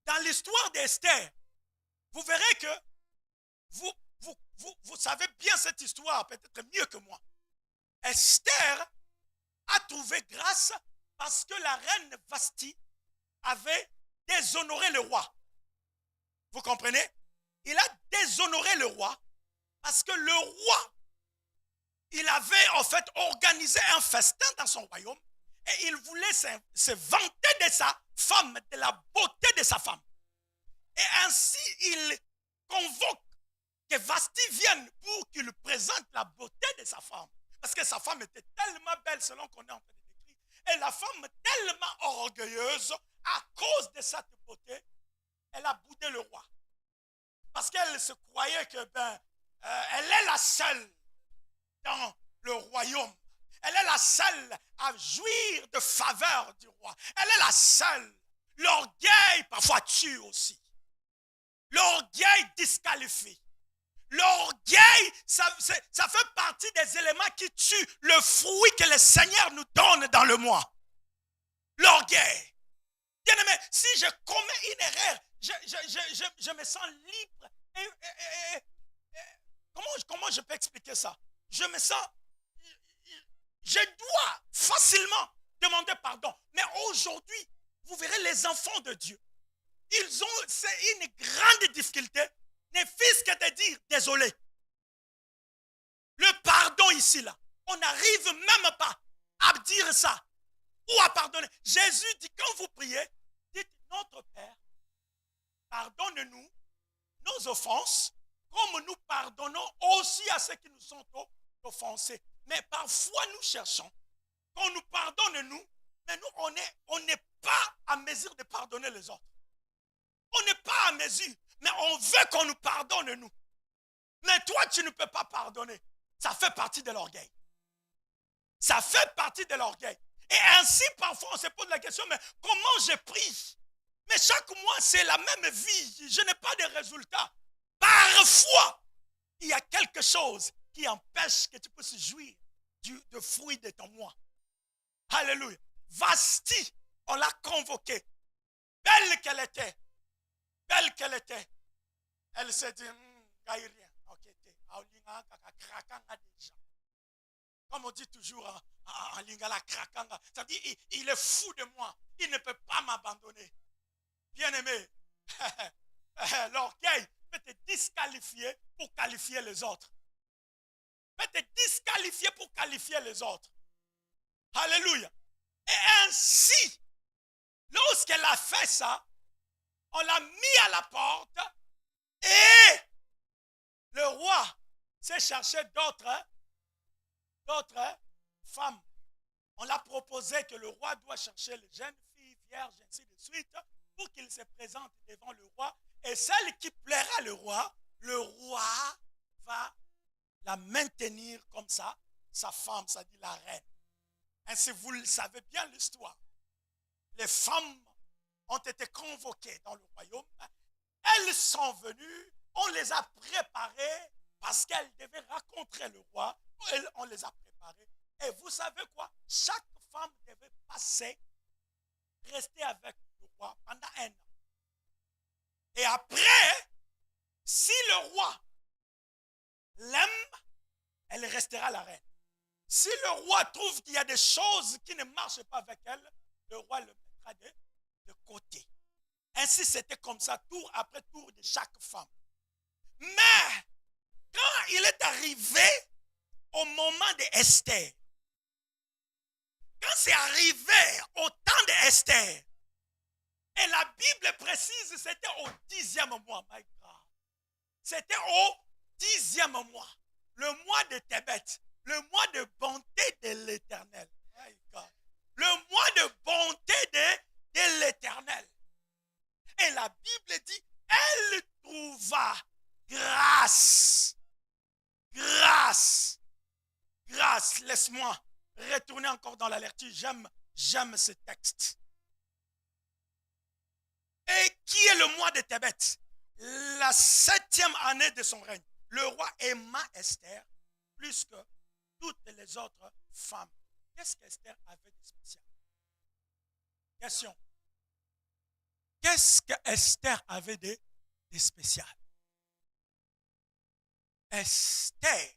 Speaker 2: dans l'histoire d'Esther, vous verrez que vous savez bien cette histoire, peut-être mieux que moi. Esther a trouvé grâce parce que la reine Vasti avait déshonoré le roi. Vous comprenez? Il a déshonoré le roi parce que le roi, il avait en fait organisé un festin dans son royaume et il voulait se vanter de sa femme, de la beauté de sa femme. Et ainsi, il convoque que Vasti vienne pour qu'il lui présente la beauté de sa femme. Parce que sa femme était tellement belle, selon qu'on est en train de décrire. Et la femme tellement orgueilleuse, à cause de cette beauté, elle a boudé le roi. Parce qu'elle se croyait que, elle est la seule dans le royaume. Elle est la seule à jouir de faveur du roi. Elle est la seule. L'orgueil parfois tue aussi. L'orgueil disqualifie. L'orgueil, ça fait partie des éléments qui tuent le fruit que le Seigneur nous donne dans le mois. L'orgueil. Bien-aimé, si je commets une erreur, je me sens libre. Comment je peux expliquer ça? Je me sens... Je dois facilement demander pardon. Mais aujourd'hui, vous verrez les enfants de Dieu. C'est une grande difficulté. Ne fût-ce que de dire désolé. Le pardon ici, là, on n'arrive même pas à dire ça ou à pardonner. Jésus dit, quand vous priez, dites, notre Père, pardonne-nous nos offenses, comme nous pardonnons aussi à ceux qui nous sont offensés. Mais parfois, nous cherchons qu'on nous pardonne, nous, mais nous, on n'est pas à mesure de pardonner les autres. On n'est pas à mesure, mais on veut qu'on nous pardonne, nous. Mais toi, tu ne peux pas pardonner. Ça fait partie de l'orgueil. Ça fait partie de l'orgueil. Et ainsi, parfois, on se pose la question, mais comment je prie? Mais chaque mois, c'est la même vie. Je n'ai pas de résultat. Parfois, il y a quelque chose qui empêche que tu puisses jouir du fruit de ton mois. Alléluia. Vasti, on l'a convoquée. Belle qu'elle était. Belle qu'elle était. Elle s'est dit, rien. Comme on dit toujours en lingala krakanga, ça dit il est fou de moi, il ne peut pas m'abandonner. Bien-aimé, l'orgueil peut te disqualifier pour qualifier les autres. Peut te disqualifier pour qualifier les autres. Alléluia. Et ainsi, lorsqu'elle a fait ça, on l'a mis à la porte et le roi s'est cherché d'autres femmes. On l'a proposé que le roi doit chercher les jeunes filles vierges, ainsi de suite, pour qu'il se présente devant le roi. Et celle qui plaira le roi va la maintenir comme ça, sa femme, ça dit la reine. Ainsi, vous le savez bien l'histoire. Les femmes ont été convoquées dans le royaume. Elles sont venues, on les a préparées parce qu'elles devaient rencontrer le roi. On les a préparées. Et vous savez quoi? Chaque femme devait rester avec le roi pendant 1 an. Et après, si le roi l'aime, elle restera la reine. Si le roi trouve qu'il y a des choses qui ne marchent pas avec elle, le roi le mettra de côté. Ainsi, c'était comme ça, tour après tour de chaque femme. Mais, quand il est arrivé au moment d'Esther, quand c'est arrivé au temps d'Esther, et la Bible précise, c'était au 10e mois, my God. C'était au 10e mois, le mois de Tébet, le mois de bonté de l'Éternel. My God. Le mois de bonté de l'Éternel. Et la Bible dit, elle trouva grâce. Grâce. Grâce. Laisse-moi retourner encore dans la lecture. J'aime ce texte. Et qui est le mois de Tébet? La 7e année de son règne. Le roi aima Esther plus que toutes les autres femmes. Qu'est-ce qu'Esther avait de spécial? Question. Qu'est-ce qu'Esther avait de spécial? Esther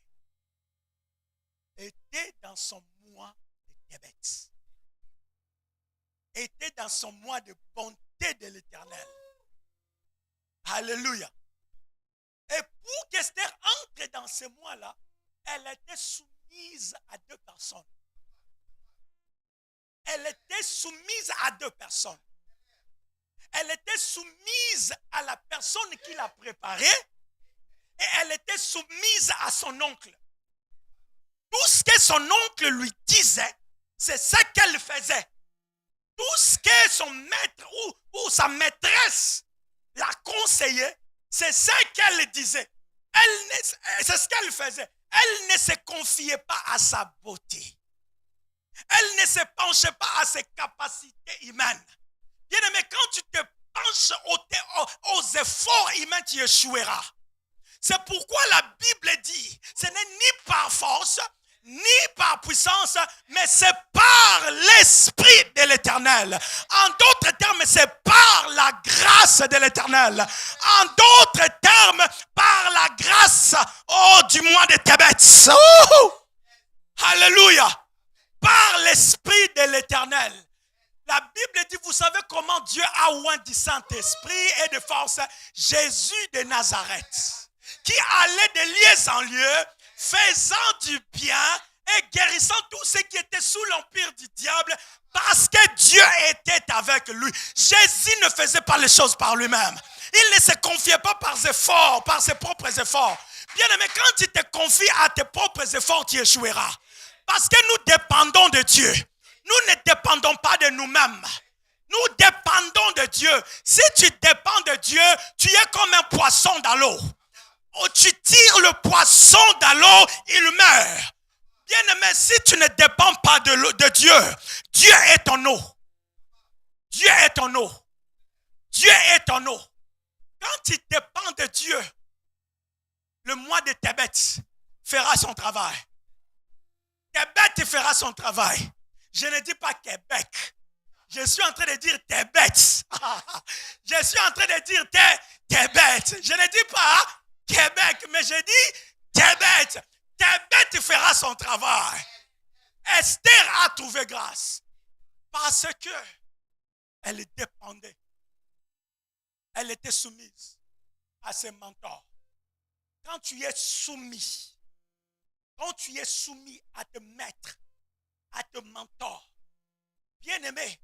Speaker 2: était dans son mois de Tébet. Était dans son mois de bonté de l'Éternel. Alléluia. Et pour qu'Esther entre dans ce mois-là, elle était soumise à 2 personnes. Elle était soumise à 2 personnes. Elle était soumise à la personne qui l'a préparée et elle était soumise à son oncle. Tout ce que son oncle lui disait, c'est ce qu'elle faisait. Tout ce que son maître ou sa maîtresse l'a conseillé, c'est ce qu'elle disait. C'est ce qu'elle faisait. Elle ne se confiait pas à sa beauté. Elle ne se penchait pas à ses capacités humaines. Bien-aimé, quand tu te penches aux efforts humains, tu échoueras. C'est pourquoi la Bible dit, ce n'est ni par force, ni par puissance, mais c'est par l'Esprit de l'Éternel. En d'autres termes, c'est par la grâce de l'Éternel. En d'autres termes, par la grâce du mois de Tébet. Alléluia. Par l'Esprit de l'Éternel. La Bible dit, vous savez comment Dieu a oint du Saint-Esprit et de force Jésus de Nazareth, qui allait de lieu en lieu, faisant du bien et guérissant tous ceux qui étaient sous l'empire du diable, parce que Dieu était avec lui. Jésus ne faisait pas les choses par lui-même. Il ne se confiait pas par ses propres efforts. Bien aimé, quand tu te confies à tes propres efforts, tu échoueras. Parce que nous dépendons de Dieu. Nous ne dépendons pas de nous-mêmes. Nous dépendons de Dieu. Si tu dépends de Dieu, tu es comme un poisson dans l'eau. Tu tires le poisson dans l'eau, il meurt. Bien aimé, si tu ne dépends pas de Dieu, Dieu est ton eau. Dieu est ton eau. Dieu est ton eau. Quand tu dépends de Dieu, le mois de Tébet fera son travail. Tébet fera son travail. Je ne dis pas Québec. Je suis en train de dire Tébet. Je suis en train de dire Tébet. Je ne dis pas Québec, mais je dis Tébet. Tébet fera son travail. Esther a trouvé grâce parce que elle dépendait. Elle était soumise à ses mentors. Quand tu es soumis, à te maître, à te mentor, bien-aimé,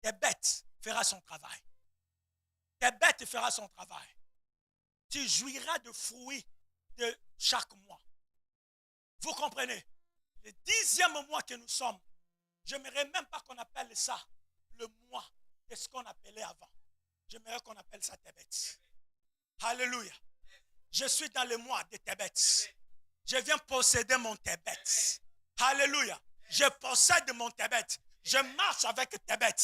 Speaker 2: Tébet fera son travail. Tébet fera son travail. Tu jouiras de fruits chaque mois. Vous comprenez? Le 10e mois que nous sommes, j'aimerais même pas qu'on appelle ça le mois de ce qu'on appelait avant. J'aimerais qu'on appelle ça Tébet. Alléluia. Je suis dans le mois de Tébet. Je viens posséder mon Tébet. Alléluia. Je possède mon Tébet. Je marche avec Tébet.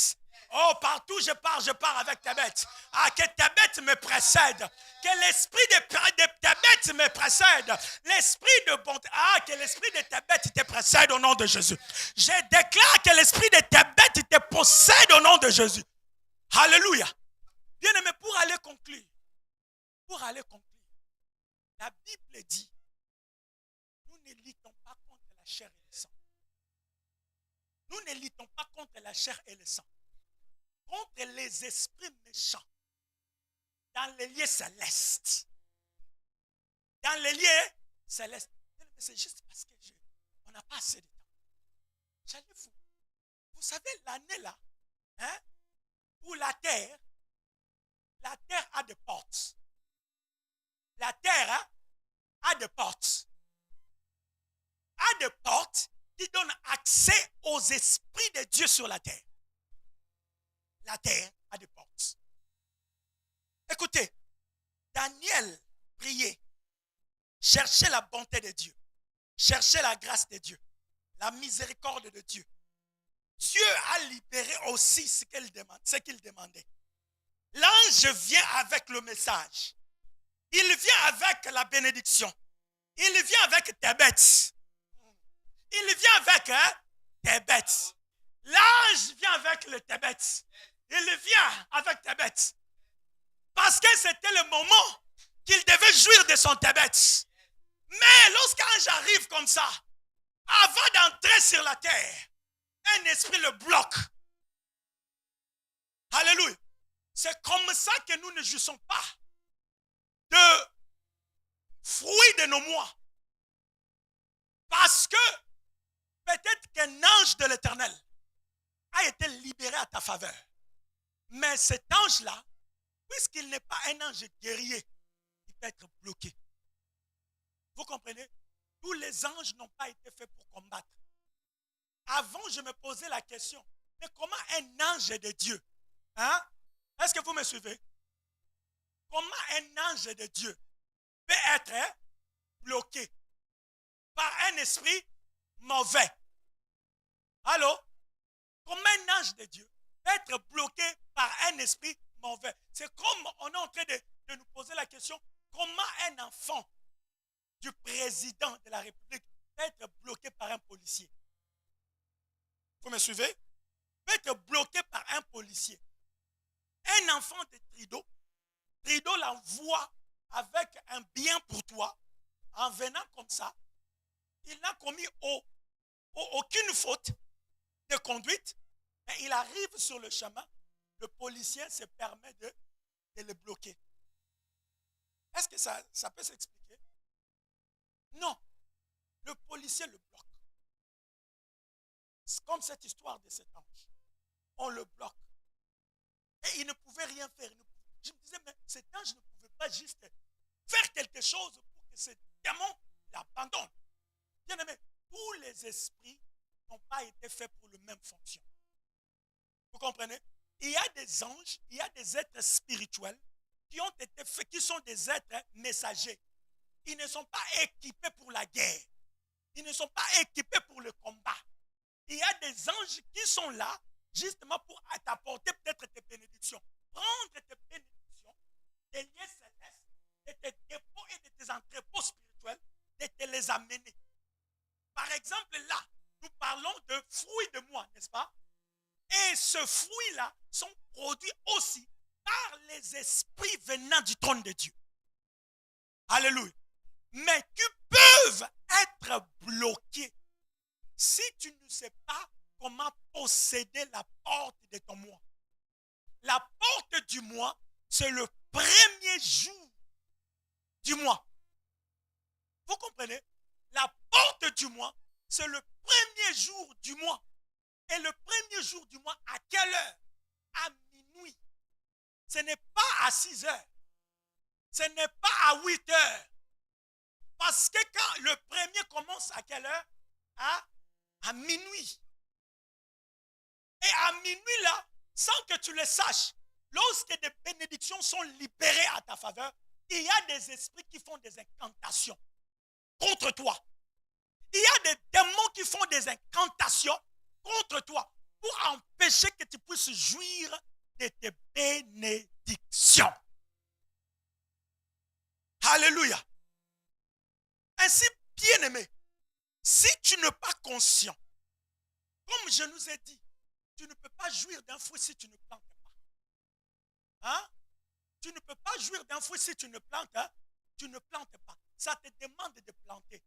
Speaker 2: Oh, partout je pars avec Tébet. Ah, que Tébet me précède. Que l'esprit de Tébet me précède. L'esprit de bonté. Ah, que l'esprit de Tébet te précède au nom de Jésus. Je déclare que l'esprit de Tébet te possède au nom de Jésus. Alléluia. Bien-aimé, pour aller conclure, la Bible dit, nous ne luttons pas contre la chair et le sang. Nous ne luttons pas contre la chair et le sang. Contre les esprits méchants dans les lieux célestes. Dans les lieux célestes. C'est juste parce que on n'a pas assez de temps. J'allais vous savez, l'année là, hein, où la terre a des portes. La terre hein, a des portes. A des portes qui donnent accès aux esprits de Dieu sur la terre. La terre a des portes. Écoutez, Daniel priait, cherchait la bonté de Dieu, cherchait la grâce de Dieu, la miséricorde de Dieu. Dieu a libéré aussi ce qu'il demandait. L'ange vient avec le message. Il vient avec la bénédiction. Il vient avec Tébet. Il vient avec Tébet. L'ange vient avec le Tébet. Il vient avec Tébet. Parce que c'était le moment qu'il devait jouir de son Tébet. Mais lorsqu'un arrive comme ça, avant d'entrer sur la terre, un esprit le bloque. Alléluia. C'est comme ça que nous ne jouissons pas de fruits de nos mois. Parce que peut-être qu'un ange de l'Éternel a été libéré à ta faveur. Mais cet ange-là, puisqu'il n'est pas un ange guerrier, il peut être bloqué. Vous comprenez? Tous les anges n'ont pas été faits pour combattre. Avant, je me posais la question, mais comment un ange de Dieu, hein? Est-ce que vous me suivez? Comment un ange de Dieu peut être bloqué par un esprit mauvais? Allô? Comment un ange de Dieu peut être bloqué par un esprit mauvais? C'est comme on est en train de nous poser la question, comment un enfant du président de la République peut être bloqué par un policier? Vous me suivez? Peut être bloqué par un policier. Un enfant de Trido l'envoie avec un bien pour toi, en venant comme ça, il n'a commis aucune faute de conduite, mais il arrive sur le chemin, le policier se permet de le bloquer. Est-ce que ça peut s'expliquer? Non. Le policier le bloque. C'est comme cette histoire de cet ange. On le bloque. Et il ne pouvait rien faire. Je me disais, mais cet ange ne pouvait pas juste faire quelque chose pour que ce démon l'abandonne. Bien aimé, tous les esprits n'ont pas été faits pour la même fonction. Vous comprenez? Il y a des anges, il y a des êtres spirituels qui ont été faits, qui sont des êtres messagers. Ils ne sont pas équipés pour la guerre. Ils ne sont pas équipés pour le combat. Il y a des anges qui sont là justement pour t'apporter peut-être tes bénédictions. Prendre tes bénédictions, tes liens célestes, de tes dépôts et de tes entrepôts spirituels, de te les amener. Par exemple, là, nous parlons de fruits de moi, n'est-ce pas? Et ce fruit-là sont produits aussi par les esprits venant du trône de Dieu. Alléluia. Mais qui peuvent être bloqués si tu ne sais pas comment posséder la porte de ton mois. La porte du mois, c'est le premier jour du mois. Vous comprenez? La porte du mois, c'est le premier jour du mois. Et le premier jour du mois, à quelle heure? À minuit. Ce n'est pas à 6 heures. Ce n'est pas à 8 heures. Parce que quand le premier commence à quelle heure? À minuit. Et à minuit là, sans que tu le saches, lorsque des bénédictions sont libérées à ta faveur, il y a des esprits qui font des incantations contre toi. Il y a des démons qui font des incantations contre toi pour empêcher que tu puisses jouir de tes bénédictions. Alléluia. Ainsi, bien-aimé, si tu n'es pas conscient, comme je nous ai dit, tu ne peux pas jouir d'un fruit si tu ne plantes pas. Hein? Tu ne peux pas jouir d'un fruit si tu ne plantes, hein? Tu ne plantes pas. Ça te demande de planter.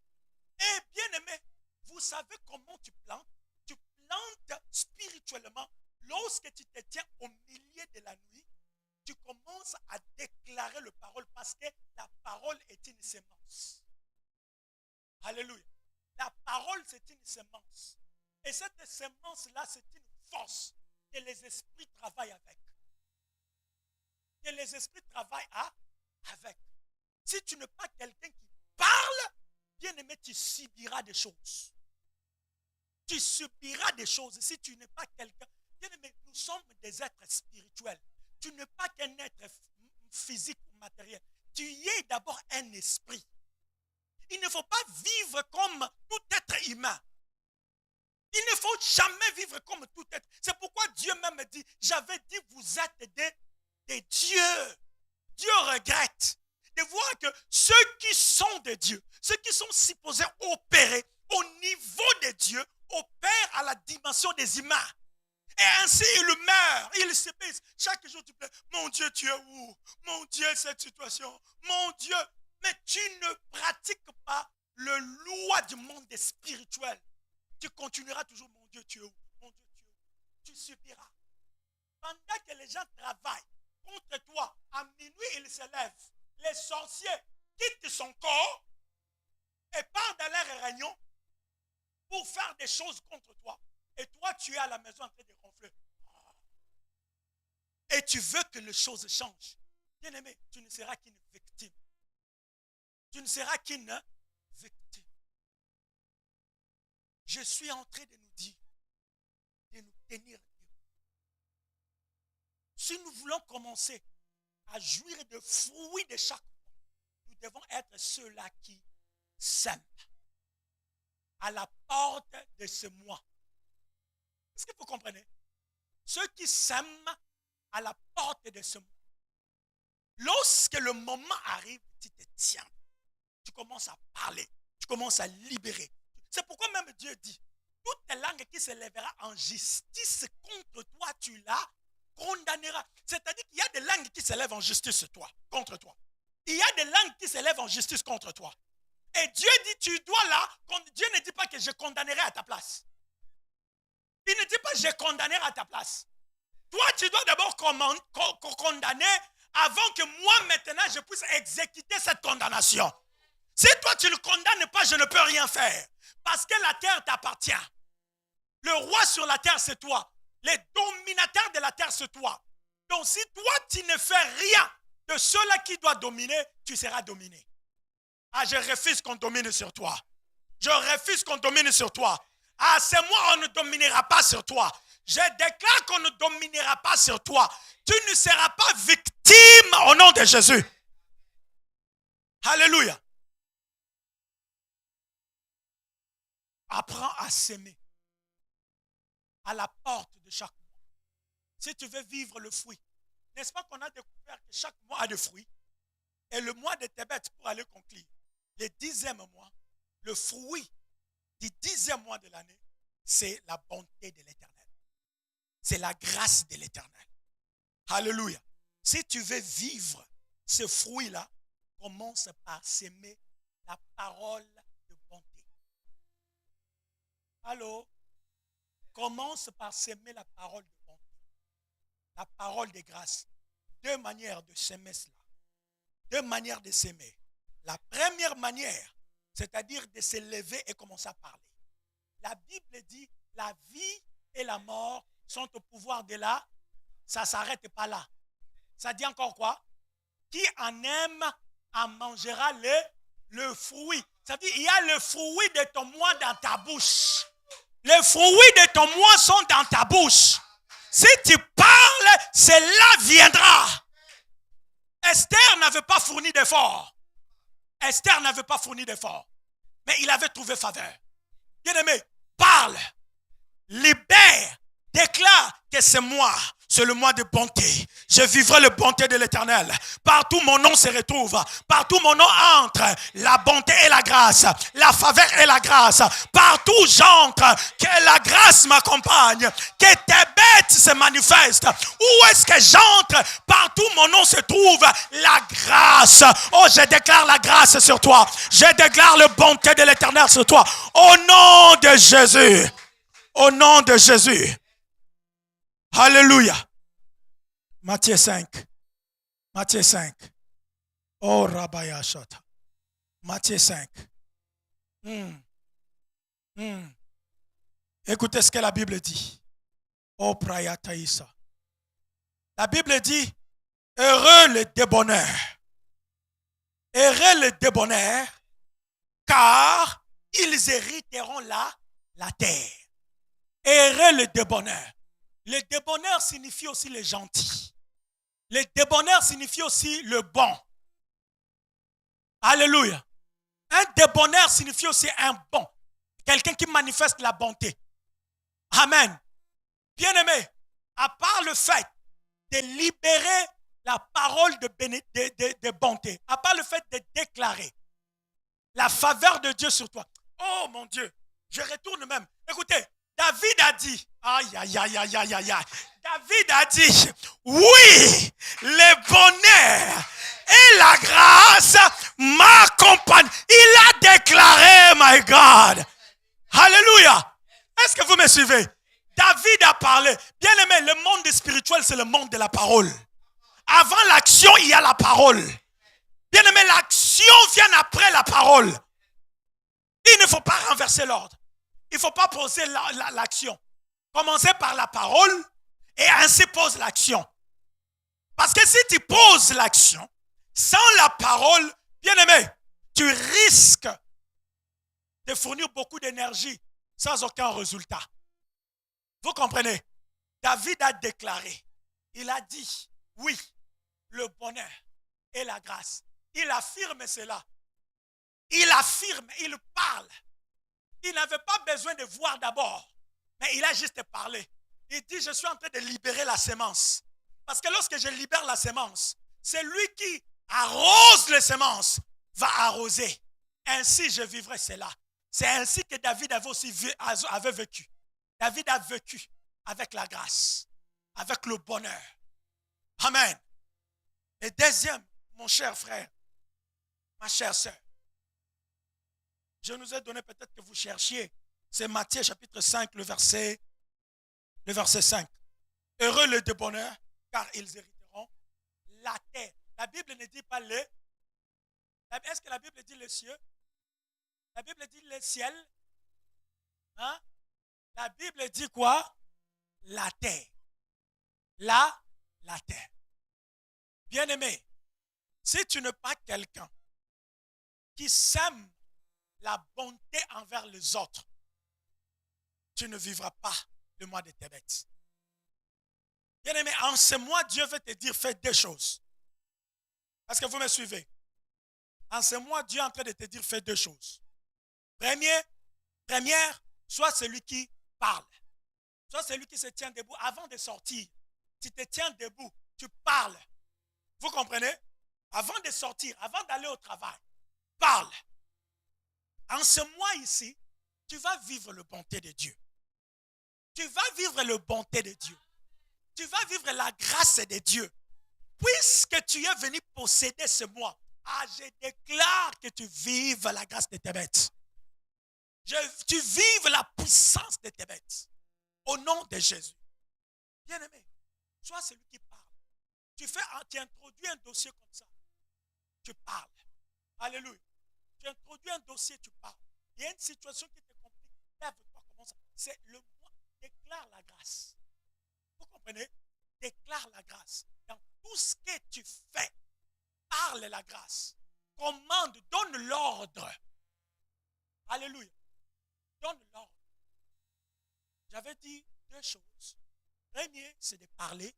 Speaker 2: Et bien aimé, vous savez comment tu plantes? Tu plantes spirituellement. Lorsque tu te tiens au milieu de la nuit, tu commences à déclarer le parole parce que la parole est une sémence. Alléluia. La parole, c'est une sémence. Et cette sémence-là, c'est une force que les esprits travaillent avec. Que les esprits travaillent avec. Si tu n'es pas quelqu'un qui parle, bien aimé, tu subiras des choses. Tu subiras des choses si tu n'es pas quelqu'un. Bien aimé, nous sommes des êtres spirituels. Tu n'es pas qu'un être physique ou matériel. Tu es d'abord un esprit. Il ne faut pas vivre comme tout être humain. Il ne faut jamais vivre comme tout être. C'est pourquoi Dieu même dit, j'avais dit, vous êtes des dieux. Dieu regrette de voir que ceux qui sont des dieux, ceux qui sont supposés opérer au niveau des dieux, opèrent à la dimension des humains. Et ainsi, il meurt, il se baisse. Chaque jour, tu peux, mon Dieu, tu es où? Mon Dieu, cette situation. Mon Dieu. Mais tu ne pratiques pas le loi du monde spirituel. Tu continueras toujours, mon Dieu, tu es où? Mon Dieu, tu es où? Tu subiras. Pendant que les gens travaillent contre toi, à minuit, ils se lèvent. Les sorciers quittent son corps et partent dans leur réunion pour faire des choses contre toi. Et toi, tu es à la maison en train de ronfler. Et tu veux que les choses changent. Bien-aimé, tu ne seras qu'une victime. Tu ne seras qu'une victime. Je suis en train de nous dire, de nous tenir debout. Si nous voulons commencer à jouir des fruits de chaque mois, nous devons être ceux-là qui sèment à la porte de ce mois. Est-ce que vous comprenez? Ceux qui sèment à la porte de ce mois. Lorsque le moment arrive, tu te tiens. Tu commences à parler. Tu commences à libérer. C'est pourquoi même Dieu dit, toute langue qui se lèvera en justice contre toi, tu la condamneras. C'est-à-dire qu'il y a des langues qui se lèvent en justice contre toi. Il y a des langues qui se lèvent en justice contre toi. Et Dieu dit, tu dois là, Dieu ne dit pas que je condamnerai à ta place. Il ne dit pas je condamnerai à ta place. Toi, tu dois d'abord condamner avant que moi, maintenant, je puisse exécuter cette condamnation. Si toi, tu ne le condamnes pas, je ne peux rien faire. Parce que la terre t'appartient. Le roi sur la terre, c'est toi. Les dominateurs de la terre, c'est toi. Donc, si toi, tu ne fais rien de ceux-là qui doivent dominer, tu seras dominé. Ah, je refuse qu'on domine sur toi. Je refuse qu'on domine sur toi. Ah, c'est moi, on ne dominera pas sur toi. Je déclare qu'on ne dominera pas sur toi. Tu ne seras pas victime au nom de Jésus. Alléluia. Apprends à s'aimer à la porte de chaque mois. Si tu veux vivre le fruit, n'est-ce pas qu'on a découvert que chaque mois a des fruits? Et le mois de Tébet, pour aller conclure, le 10e mois, le fruit du 10e mois de l'année, c'est la bonté de l'Éternel. C'est la grâce de l'Éternel. Alléluia. Si tu veux vivre ce fruit-là, commence par s'aimer la parole de bonté. Allô? Commence par s'aimer la parole de bonté. La parole de grâce. Deux manières de s'aimer cela. Deux manières de s'aimer. La première manière, c'est-à-dire de se lever et commencer à parler. La Bible dit, la vie et la mort sont au pouvoir de là. Ça ne s'arrête pas là. Ça dit encore quoi? Qui en aime en mangera le le fruit. Ça veut dire, il y a le fruit de ton moi dans ta bouche. Les fruits de ton moi sont dans ta bouche. Si tu parles, cela viendra. Esther n'avait pas fourni d'effort. Esther n'avait pas fourni d'effort. Mais il avait trouvé faveur. Bien-aimé, parle, libère, déclare que c'est moi. C'est le mois de bonté. Je vivrai le bonté de l'Éternel. Partout mon nom se retrouve. Partout mon nom entre. La bonté et la grâce. La faveur et la grâce. Partout j'entre. Que la grâce m'accompagne. Que tes bêtes se manifestent. Où est-ce que j'entre? Partout mon nom se trouve. La grâce. Oh, je déclare la grâce sur toi. Je déclare la bonté de l'Éternel sur toi. Au nom de Jésus. Au nom de Jésus. Alléluia. Matthieu 5. Matthieu 5. Oh, Rabaya Shata. Matthieu 5. Écoutez ce que la Bible dit. Oh, Prayataïsa. La Bible dit, heureux les débonneurs. Heureux les débonneurs, car ils hériteront la terre. Heureux les débonneurs. Le débonneur signifie aussi les gentils. Le débonneur signifie aussi le bon. Alléluia. Un débonneur signifie aussi un bon. Quelqu'un qui manifeste la bonté. Amen. Bien-aimé, à part le fait de libérer la parole de bonté, à part le fait de déclarer la faveur de Dieu sur toi. Oh mon Dieu, je retourne même. Écoutez, David a dit, aïe, aïe, aïe, aïe, aïe, aïe, aïe. David a dit, oui, le bonheur et la grâce m'accompagnent. Il a déclaré, my God. Alléluia. Est-ce que vous me suivez? David a parlé. Bien aimé, le monde spirituel, c'est le monde de la parole. Avant l'action, il y a la parole. Bien aimé, l'action vient après la parole. Il ne faut pas renverser l'ordre. Il ne faut pas poser l'action. Commencez par la parole et ainsi pose l'action. Parce que si tu poses l'action sans la parole, bien aimé, tu risques de fournir beaucoup d'énergie sans aucun résultat. Vous comprenez? David a déclaré, il a dit, oui, le bonheur et la grâce. Il affirme cela. Il affirme, il parle. Il n'avait pas besoin de voir d'abord, mais il a juste parlé. Il dit, je suis en train de libérer la sémence. Parce que lorsque je libère la sémence, c'est lui qui arrose les semences, va arroser. Ainsi, je vivrai cela. C'est ainsi que David avait vécu. David a vécu avec la grâce, avec le bonheur. Amen. Et deuxième, mon cher frère, ma chère sœur, je nous ai donné, peut-être que vous cherchiez, c'est Matthieu chapitre 5, le verset 5. Heureux les débonneurs, car ils hériteront la terre. La Bible ne dit pas les. Est-ce que la Bible dit les cieux? La Bible dit les ciels. Hein? La Bible dit quoi? La terre. La terre. Bien-aimé, si tu n'es pas quelqu'un qui sème la bonté envers les autres, tu ne vivras pas le mois de tes bêtes. Bien-aimé, en ce mois, Dieu veut te dire, fais deux choses. Est-ce que vous me suivez? En ce mois, Dieu est en train de te dire, fais deux choses. Première, soit celui qui parle, soit celui qui se tient debout. Avant de sortir, tu te tiens debout, tu parles. Vous comprenez? Avant de sortir, avant d'aller au travail, parle. En ce mois ici, tu vas vivre le bonté de Dieu. Tu vas vivre le bonté de Dieu. Tu vas vivre la grâce de Dieu. Puisque tu es venu posséder ce mois, je déclare que tu vives la grâce de tes bêtes. Tu vives la puissance de tes bêtes. Au nom de Jésus. Bien-aimé, sois celui qui parle. Tu introduis un dossier comme ça. Tu parles. Alléluia. Tu introduis un dossier, tu parles. Il y a une situation qui te complique. Lève-toi, commence. C'est le mois. Déclare la grâce. Vous comprenez? Déclare la grâce. Dans tout ce que tu fais, parle la grâce. commande, donne l'ordre. Alléluia. Donne l'ordre. J'avais dit deux choses. Premier, c'est de parler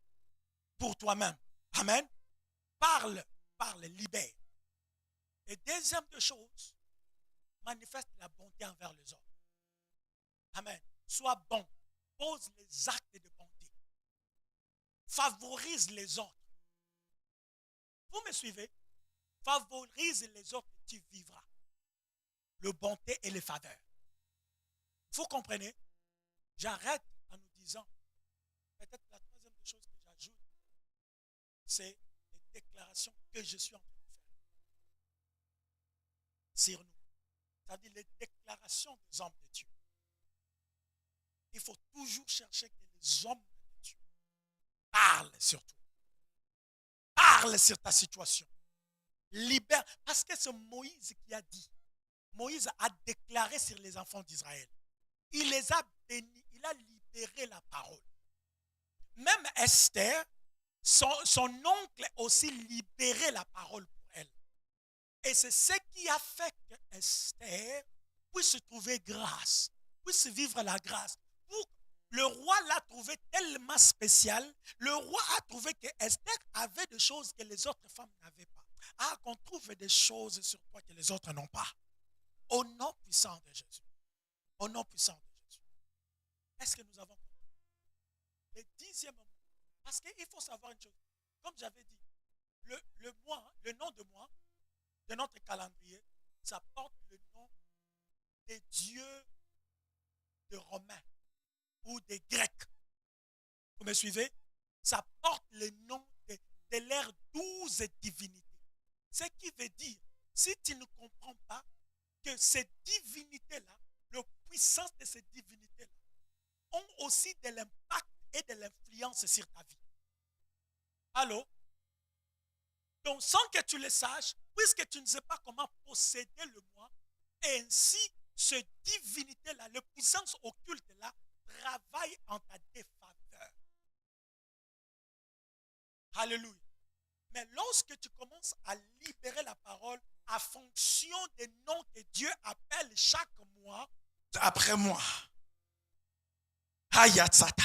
Speaker 2: pour toi-même. Amen. Parle, libère. Et deuxième de choses, manifeste la bonté envers les autres. Amen. Sois bon. Pose les actes de bonté. Favorise les autres. Vous me suivez? Favorise les autres et tu vivras. Le bonté et les faveurs. Vous comprenez? J'arrête en nous disant, peut-être la troisième des choses que j'ajoute, c'est les déclarations que je suis en train de faire sur nous. C'est-à-dire les déclarations des hommes de Dieu. Il faut toujours chercher que les hommes de Dieu parlent sur toi. Parle sur ta situation. Libère. Parce que c'est Moïse qui a dit. Moïse a déclaré sur les enfants d'Israël. Il les a bénis. Il a libéré la parole. Même Esther, son oncle a aussi libéré la parole pour elle. Et c'est ce qui a fait que Esther puisse trouver grâce, puisse vivre la grâce. Le roi l'a trouvé tellement spécial. Le roi a trouvé que Esther avait des choses que les autres femmes n'avaient pas. Ah, qu'on trouve des choses sur toi que les autres n'ont pas. Au nom puissant de Jésus. Au nom puissant de Jésus. Est-ce que nous avons compris? Le 10e moment. Parce qu'il faut savoir une chose. Comme j'avais dit, le mois, le nom de mois de notre calendrier, ça porte le nom des dieux de Romains ou des Grecs. Vous me suivez? Ça porte le nom de leurs 12 divinités. Ce qui veut dire, si tu ne comprends pas que ces divinités-là, la puissance de ces divinités-là, ont aussi de l'impact et de l'influence sur ta vie. Allô? Donc, sans que tu le saches, puisque tu ne sais pas comment posséder le moi, ainsi, cette divinité-là, la puissance occulte-là, travaille en ta défaveur. Alléluia. Mais lorsque tu commences à libérer la parole à fonction des noms que Dieu appelle chaque mois, après moi, Hayatsata,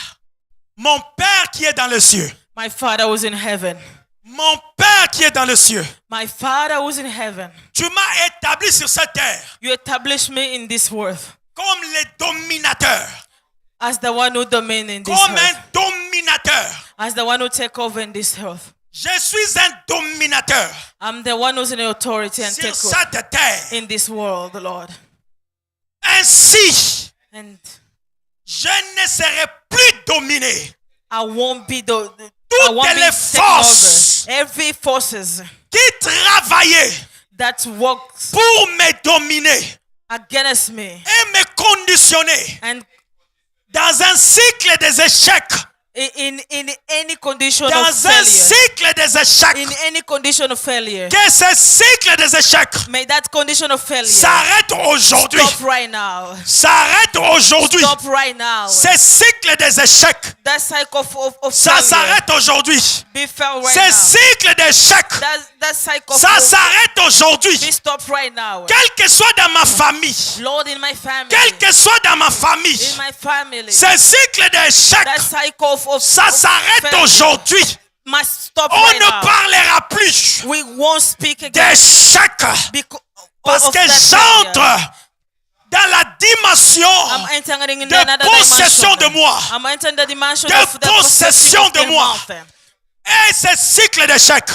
Speaker 2: mon Père qui est dans les cieux.
Speaker 3: My Father who is in heaven.
Speaker 2: Mon Père qui est dans les cieux.
Speaker 3: My Father who is in heaven.
Speaker 2: Tu m'as établi sur cette terre.
Speaker 3: You established me in this world.
Speaker 2: Comme le dominateur.
Speaker 3: As the one who domain in this
Speaker 2: Comme
Speaker 3: earth.
Speaker 2: un dominateur.
Speaker 3: As the one who take over in this earth.
Speaker 2: Je suis un dominateur.
Speaker 3: I'm the one who's in authority and
Speaker 2: sur
Speaker 3: take over
Speaker 2: cette terre.
Speaker 3: in this world, Lord.
Speaker 2: Ainsi,
Speaker 3: And
Speaker 2: je ne serai plus dominé.
Speaker 3: I won't be I
Speaker 2: Toutes
Speaker 3: won't be
Speaker 2: les
Speaker 3: taken
Speaker 2: forces
Speaker 3: over. Every forces
Speaker 2: qui travaillaient
Speaker 3: that works
Speaker 2: pour me dominer
Speaker 3: against me
Speaker 2: et me conditionner
Speaker 3: and
Speaker 2: dans un cycle des échecs.
Speaker 3: in any condition of
Speaker 2: Dans un
Speaker 3: failure.
Speaker 2: cycle des échecs.
Speaker 3: In any condition of failure.
Speaker 2: Que ce cycle des échecs
Speaker 3: May that condition of failure
Speaker 2: s'arrête aujourd'hui.
Speaker 3: stop right now.
Speaker 2: S'arrête aujourd'hui.
Speaker 3: Stop right now.
Speaker 2: Ce cycle des échecs,
Speaker 3: That cycle of
Speaker 2: ça
Speaker 3: failure
Speaker 2: s'arrête aujourd'hui.
Speaker 3: be found right
Speaker 2: Ce
Speaker 3: now.
Speaker 2: cycle d'échecs,
Speaker 3: That cycle
Speaker 2: ça
Speaker 3: of
Speaker 2: s'arrête aujourd'hui.
Speaker 3: be stopped right now.
Speaker 2: Quel que soit dans ma famille,
Speaker 3: Lord, in my family,
Speaker 2: quel que soit dans ma famille,
Speaker 3: in my family,
Speaker 2: ce cycle d'échecs,
Speaker 3: that cycle of
Speaker 2: ça s'arrête
Speaker 3: failure
Speaker 2: aujourd'hui.
Speaker 3: must stop
Speaker 2: On
Speaker 3: right
Speaker 2: ne
Speaker 3: now.
Speaker 2: parlera plus
Speaker 3: We won't speak again
Speaker 2: d'échecs parce
Speaker 3: of
Speaker 2: que
Speaker 3: that failure.
Speaker 2: j'entre dans la dimension
Speaker 3: I'm entering in
Speaker 2: de
Speaker 3: another
Speaker 2: possession de
Speaker 3: dimension.
Speaker 2: moi.
Speaker 3: I'm entering the dimension
Speaker 2: De
Speaker 3: of the
Speaker 2: possession de
Speaker 3: of the
Speaker 2: moi.
Speaker 3: mountain.
Speaker 2: Et ce cycle d'échecs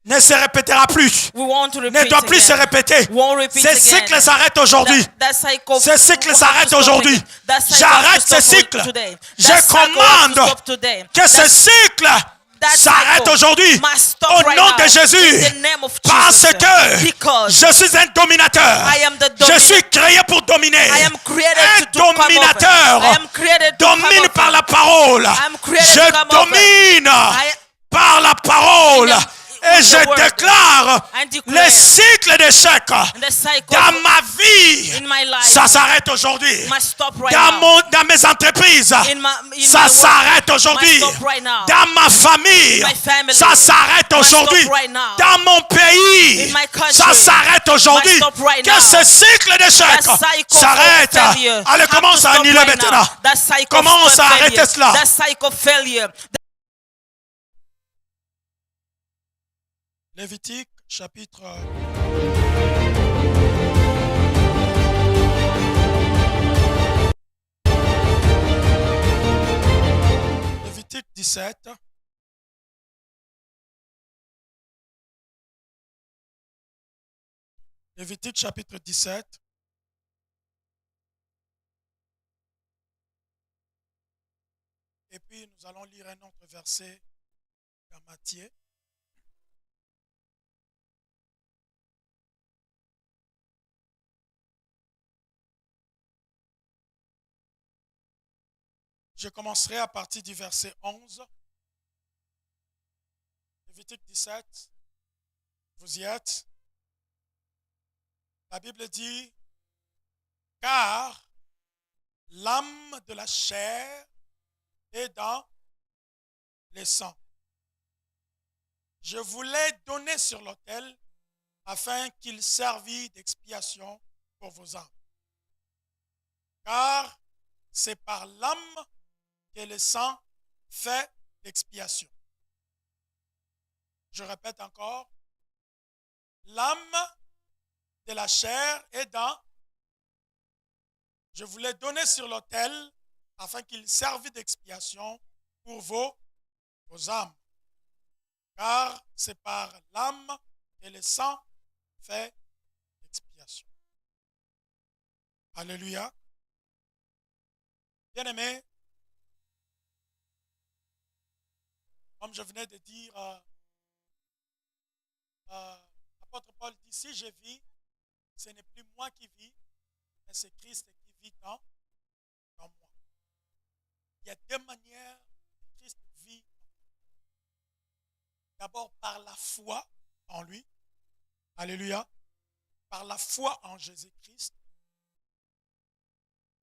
Speaker 2: ne se répétera plus.
Speaker 3: We want to
Speaker 2: Ne
Speaker 3: repeat
Speaker 2: doit plus se
Speaker 3: again.
Speaker 2: répéter.
Speaker 3: Won't repeat
Speaker 2: Ce
Speaker 3: again.
Speaker 2: cycle s'arrête aujourd'hui.
Speaker 3: That cycle
Speaker 2: Ce cycle
Speaker 3: will
Speaker 2: s'arrête
Speaker 3: have to stop
Speaker 2: aujourd'hui.
Speaker 3: again. That cycle
Speaker 2: J'arrête
Speaker 3: has to
Speaker 2: ce
Speaker 3: stop
Speaker 2: cycle.
Speaker 3: today.
Speaker 2: Je
Speaker 3: That cycle has to
Speaker 2: commande
Speaker 3: stop today.
Speaker 2: que ce cycle
Speaker 3: that
Speaker 2: s'arrête
Speaker 3: cycle
Speaker 2: aujourd'hui
Speaker 3: must stop
Speaker 2: au
Speaker 3: right
Speaker 2: nom
Speaker 3: now
Speaker 2: de Jésus.
Speaker 3: in the name of
Speaker 2: Parce
Speaker 3: Jesus.
Speaker 2: que
Speaker 3: Because
Speaker 2: je suis un dominateur.
Speaker 3: I am the
Speaker 2: Je
Speaker 3: dominator.
Speaker 2: suis créé pour dominer.
Speaker 3: I am created
Speaker 2: Un
Speaker 3: to come over.
Speaker 2: dominateur
Speaker 3: I am created to come
Speaker 2: domine
Speaker 3: over.
Speaker 2: par la parole.
Speaker 3: I am created
Speaker 2: Je
Speaker 3: to come over.
Speaker 2: domine
Speaker 3: I-
Speaker 2: par la parole. Et je déclare
Speaker 3: and
Speaker 2: les
Speaker 3: declare
Speaker 2: cycles d'échec
Speaker 3: the cycle
Speaker 2: dans ma vie.
Speaker 3: in my life
Speaker 2: Ça s'arrête aujourd'hui.
Speaker 3: must stop right now.
Speaker 2: Dans mes entreprises,
Speaker 3: In
Speaker 2: ça
Speaker 3: my
Speaker 2: s'arrête
Speaker 3: work,
Speaker 2: aujourd'hui.
Speaker 3: must stop right now.
Speaker 2: Dans ma famille,
Speaker 3: My family
Speaker 2: ça s'arrête
Speaker 3: must
Speaker 2: aujourd'hui.
Speaker 3: stop right now.
Speaker 2: Dans mon pays,
Speaker 3: In my country,
Speaker 2: ça s'arrête aujourd'hui.
Speaker 3: must stop right
Speaker 2: Que
Speaker 3: now.
Speaker 2: ce cycle d'échec
Speaker 3: That cycle
Speaker 2: s'arrête.
Speaker 3: of failure
Speaker 2: Allez,
Speaker 3: have to
Speaker 2: commence à
Speaker 3: stop
Speaker 2: annuler
Speaker 3: right
Speaker 2: maintenant.
Speaker 3: now. That cycle
Speaker 2: Commence
Speaker 3: of
Speaker 2: à arrêter
Speaker 3: failure.
Speaker 2: cela.
Speaker 3: That cycle of failure.
Speaker 2: Lévitique, chapitre... Lévitique 17. Lévitique chapitre 17. Et puis nous allons lire un autre verset dans Matthieu. Je commencerai à partir du verset 11. Lévitique 17. Vous y êtes? La Bible dit, car l'âme de la chair est dans les sangs. Je vous l'ai donné sur l'autel afin qu'il servît d'expiation pour vos âmes. Car c'est par l'âme que le sang fait l'expiation. Je répète encore, l'âme de la chair est dans, je vous l'ai donné sur l'autel afin qu'il servît d'expiation pour vos âmes. Car c'est par l'âme que le sang fait l'expiation. Alléluia. Bien-aimés, comme je venais de dire, l'apôtre Paul dit, si je vis, ce n'est plus moi qui vis, mais c'est Christ qui vit dans moi. Il y a deux manières que Christ vit. D'abord par la foi en lui. Alléluia. Par la foi en Jésus-Christ.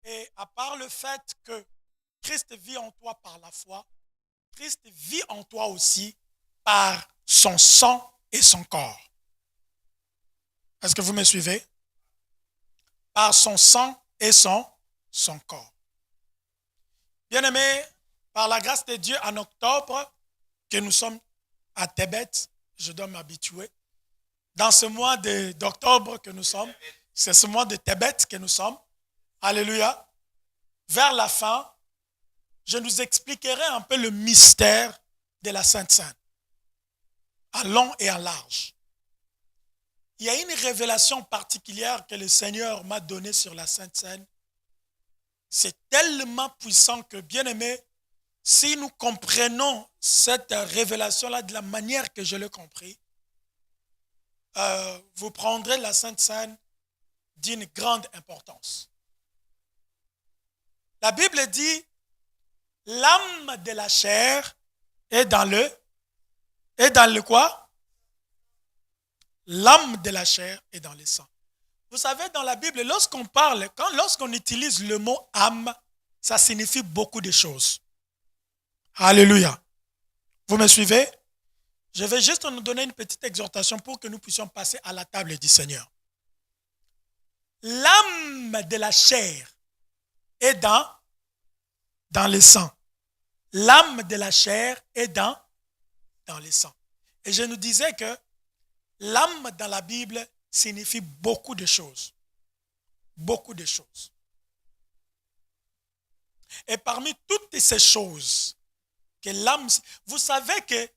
Speaker 2: Et à part le fait que Christ vit en toi par la foi, Christ vit en toi aussi par son sang et son corps. Est-ce que vous me suivez? Par son sang et son corps. Bien-aimés, par la grâce de Dieu, en octobre, que nous sommes à Tébet, je dois m'habituer. Dans ce mois d'octobre que nous sommes, c'est ce mois de Tébet que nous sommes. Alléluia. Vers la fin, je nous expliquerai un peu le mystère de la Sainte Seine, à long et à large. Il y a une révélation particulière que le Seigneur m'a donnée sur la Sainte Seine. C'est tellement puissant que, bien aimé, si nous comprenons cette révélation-là de la manière que je l'ai compris, vous prendrez la Sainte Seine d'une grande importance. La Bible dit, l'âme de la chair est dans le quoi? L'âme de la chair est dans le sang. Vous savez, dans la Bible, lorsqu'on utilise le mot âme, ça signifie beaucoup de choses. Alléluia. Vous me suivez? Je vais juste nous donner une petite exhortation pour que nous puissions passer à la table du Seigneur. L'âme de la chair est dans le sang. L'âme de la chair est dans le sang. Et je nous disais que l'âme dans la Bible signifie beaucoup de choses. Beaucoup de choses. Et parmi toutes ces choses, que l'âme, vous savez que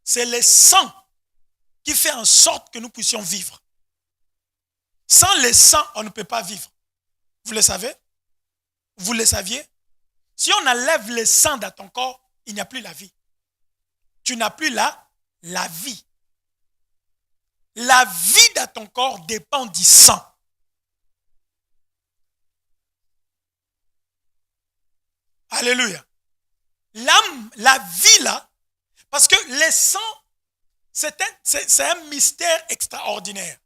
Speaker 2: c'est le sang qui fait en sorte que nous puissions vivre. Sans le sang, on ne peut pas vivre. Vous le savez? Vous le saviez? Si on enlève le sang dans ton corps, il n'y a plus la vie. Tu n'as plus la vie. La vie dans ton corps dépend du sang. Alléluia. L'âme, la vie là, parce que le sang C'est un mystère extraordinaire.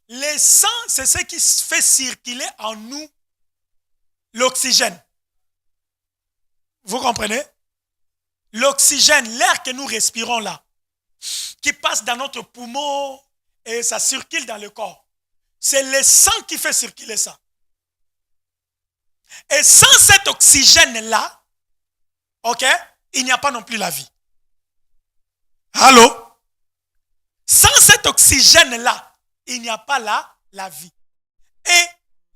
Speaker 2: Le sang, c'est ce qui fait circuler en nous l'oxygène. Vous comprenez? L'oxygène, l'air que nous respirons là, qui passe dans notre poumon et ça circule dans le corps. C'est le sang qui fait circuler ça. Et sans cet oxygène-là, ok, il n'y a pas non plus la vie. Allô? Sans cet oxygène-là, il n'y a pas la vie. Et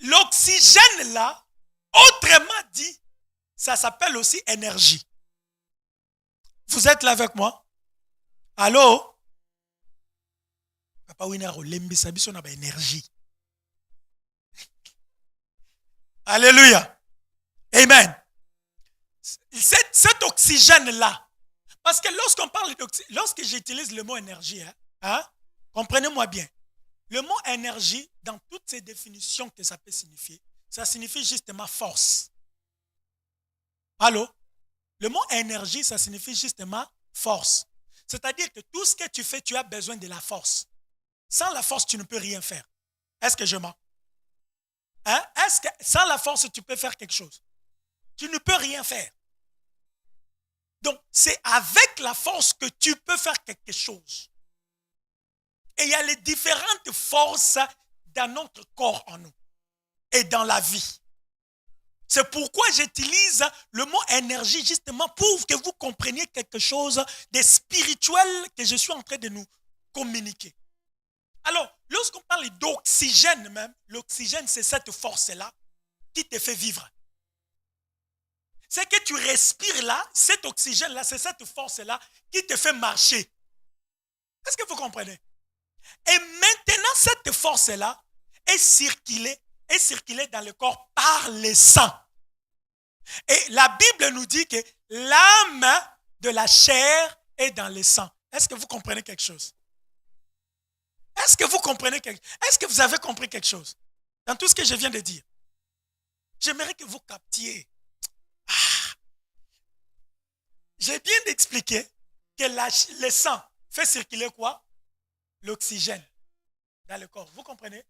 Speaker 2: l'oxygène-là, autrement dit, ça s'appelle aussi énergie. Vous êtes là avec moi? Allô? Papa Winner, on a énergie. Alléluia. Amen. Cet oxygène-là, parce que lorsqu'on parle d'oxygène, lorsque j'utilise le mot énergie, comprenez-moi bien, le mot énergie, dans toutes ses définitions que ça peut signifier, ça signifie justement force. Allô? Le mot énergie, ça signifie justement force. C'est-à-dire que tout ce que tu fais, tu as besoin de la force. Sans la force, tu ne peux rien faire. Est-ce que je mens? Est-ce que sans la force, tu peux faire quelque chose? Tu ne peux rien faire. Donc, c'est avec la force que tu peux faire quelque chose. Et il y a les différentes forces dans notre corps en nous et dans la vie. C'est pourquoi j'utilise le mot énergie justement pour que vous compreniez quelque chose de spirituel que je suis en train de nous communiquer. Alors, lorsqu'on parle d'oxygène même, l'oxygène c'est cette force-là qui te fait vivre. C'est que tu respires là, cet oxygène-là, c'est cette force-là qui te fait marcher. Est-ce que vous comprenez? Et maintenant, cette force-là est circulée dans le corps par le sang. Et la Bible nous dit que l'âme de la chair est dans le sang. Est-ce que vous comprenez quelque chose? Est-ce que vous comprenez quelque chose? Est-ce que vous avez compris quelque chose dans tout ce que je viens de dire? J'aimerais que vous captiez. J'ai bien expliqué que le sang fait circuler quoi? L'oxygène dans le corps. Vous comprenez?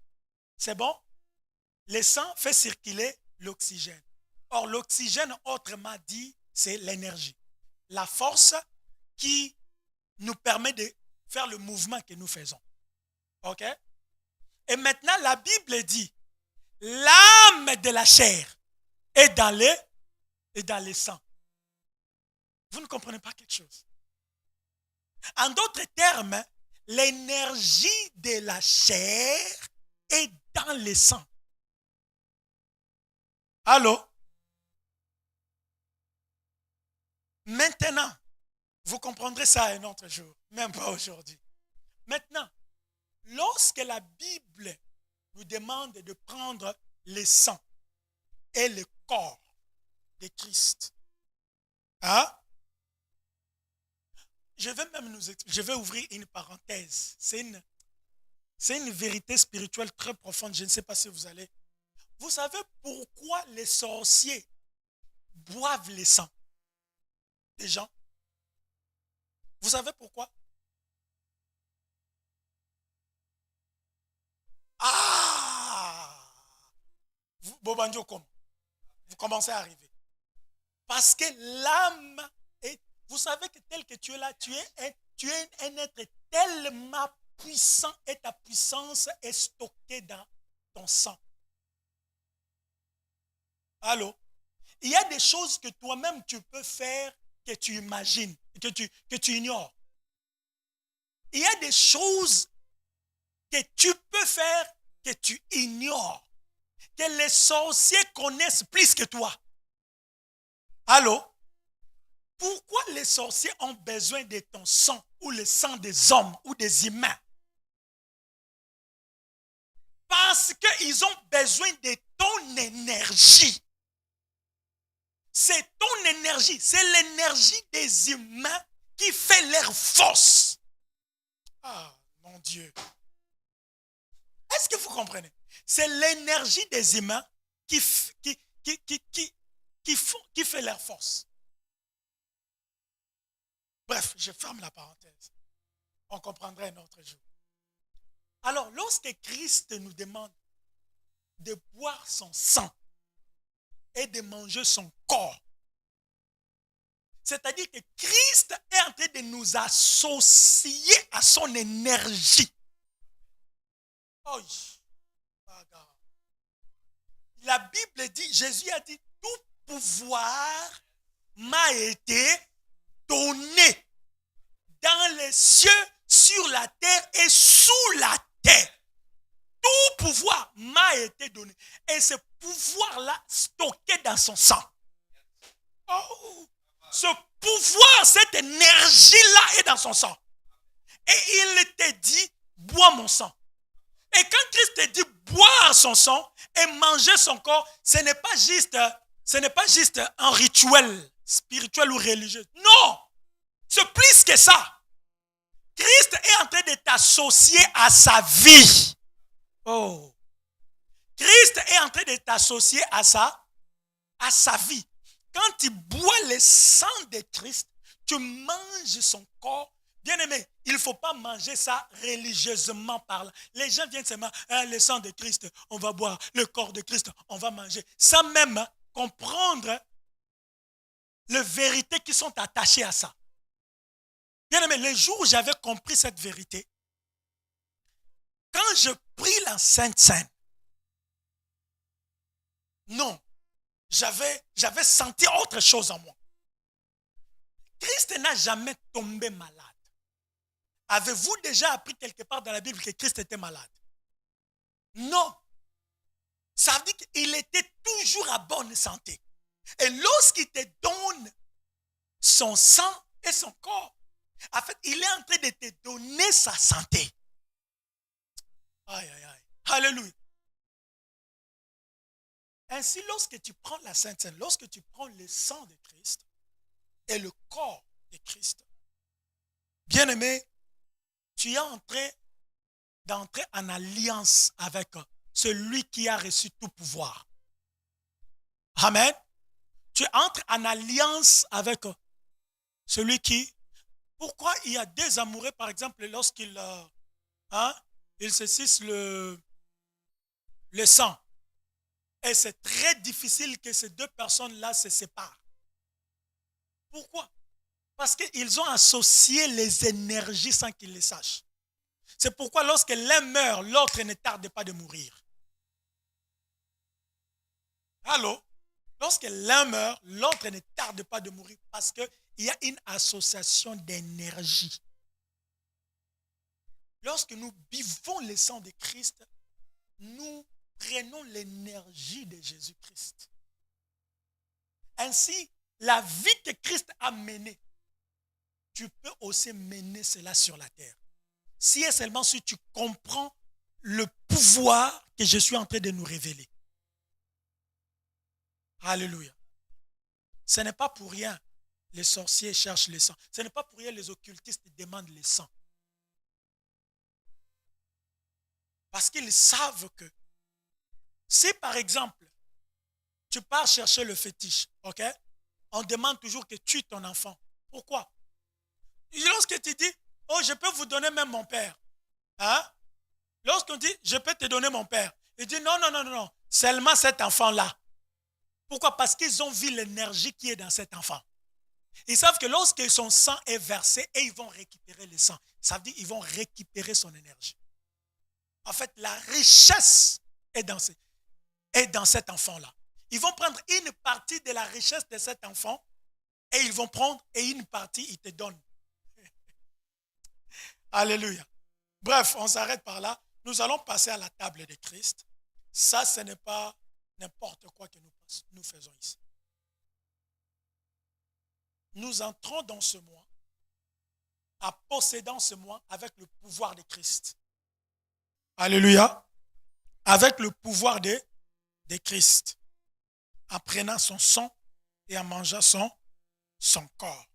Speaker 2: C'est bon? Le sang fait circuler l'oxygène. Or, l'oxygène, autrement dit, c'est l'énergie. La force qui nous permet de faire le mouvement que nous faisons. OK? Et maintenant, la Bible dit, l'âme de la chair est dans le sang. Vous ne comprenez pas quelque chose. En d'autres termes, l'énergie de la chair est dans le sang. Allô? Maintenant, vous comprendrez ça un autre jour, même pas aujourd'hui. Maintenant, lorsque la Bible nous demande de prendre le sang et le corps de Christ, je vais ouvrir une parenthèse. C'est une vérité spirituelle très profonde. Je ne sais pas si vous allez. Vous savez pourquoi les sorciers boivent le sang des gens? Vous savez pourquoi? Vous commencez à arriver. Parce que l'âme est, vous savez que tel que tu es là, tu es un être tellement puissant et ta puissance est stockée dans ton sang. Allô? Il y a des choses que toi-même tu peux faire que tu imagines, que tu ignores. Il y a des choses que tu peux faire que tu ignores, que les sorciers connaissent plus que toi. Allô? Pourquoi les sorciers ont besoin de ton sang ou le sang des hommes ou des humains? Parce qu'ils ont besoin de ton énergie. C'est ton énergie, c'est l'énergie des humains qui fait leur force. Ah, mon Dieu. Est-ce que vous comprenez? C'est l'énergie des humains qui fait leur force. Bref, je ferme la parenthèse. On comprendra un autre jour. Alors, lorsque Christ nous demande de boire son sang et de manger son corps, c'est-à-dire que Christ est en train de nous associer à son énergie. Oh, la Bible dit, Jésus a dit, tout pouvoir m'a été donné dans les cieux, sur la terre et sous la terre. Tout pouvoir m'a été donné. Et ce pouvoir-là, stocké dans son sang. Oh, ce pouvoir, cette énergie-là est dans son sang. Et il te dit, bois mon sang. Et quand Christ te dit boire son sang et manger son corps, ce n'est pas juste un rituel spirituel ou religieux. Non, c'est plus que ça. Christ est en train de t'associer à sa vie. Oh. Christ est en train de t'associer à sa vie. Quand tu bois le sang de Christ, tu manges son corps. Bien-aimé, il ne faut pas manger ça religieusement parlant. Les gens viennent seulement, le sang de Christ, on va boire, le corps de Christ, on va manger. Sans même comprendre les vérités qui sont attachées à ça. Bien-aimé, le jour où j'avais compris cette vérité, quand je pris la Sainte Seine, non, j'avais senti autre chose en moi. Christ n'a jamais tombé malade. Avez-vous déjà appris quelque part dans la Bible que Christ était malade? Non. Ça veut dire qu'il était toujours à bonne santé. Et lorsqu'il te donne son sang et son corps, en fait, il est en train de te donner sa santé. Aïe, aïe, aïe. Alléluia. Ainsi, lorsque tu prends la Sainte Seine, lorsque tu prends le sang de Christ et le corps de Christ, bien-aimé, tu es en train d'entrer en alliance avec celui qui a reçu tout pouvoir. Amen. Tu entres en alliance avec celui qui... Pourquoi il y a des amoureux, par exemple, lorsqu'ils ils se cissent le sang. Et c'est très difficile que ces deux personnes-là se séparent. Pourquoi? Parce qu'ils ont associé les énergies sans qu'ils le sachent. C'est pourquoi lorsque l'un meurt, l'autre ne tarde pas de mourir. Allô? Lorsque l'un meurt, l'autre ne tarde pas de mourir parce qu'il y a une association d'énergie. Lorsque nous buvons le sang de Christ, nous prenons l'énergie de Jésus-Christ. Ainsi, la vie que Christ a menée, tu peux aussi mener cela sur la terre. Si et seulement si tu comprends le pouvoir que je suis en train de nous révéler. Alléluia. Ce n'est pas pour rien les sorciers cherchent le sang. Ce n'est pas pour rien les occultistes demandent le sang. Parce qu'ils savent que si par exemple, tu pars chercher le fétiche, ok? On demande toujours que tue ton enfant. Pourquoi? Lorsque tu dis, oh, je peux vous donner même mon père. Hein? Lorsqu'on dit, je peux te donner mon père, il dit, non, non, non, non, seulement cet enfant-là. Pourquoi? Parce qu'ils ont vu l'énergie qui est dans cet enfant. Ils savent que lorsque son sang est versé et ils vont récupérer le sang, ça veut dire qu'ils vont récupérer son énergie. En fait, la richesse est dans cet enfant-là. Ils vont prendre une partie de la richesse de cet enfant et ils vont prendre et une partie, ils te donnent. Alléluia. Bref, on s'arrête par là. Nous allons passer à la table de Christ. Ça, ce n'est pas n'importe quoi que nous faisons ici. Nous entrons dans ce mois, en possédant ce mois avec le pouvoir de Christ. Alléluia. Avec le pouvoir de Christ. En prenant son sang et en mangeant son corps.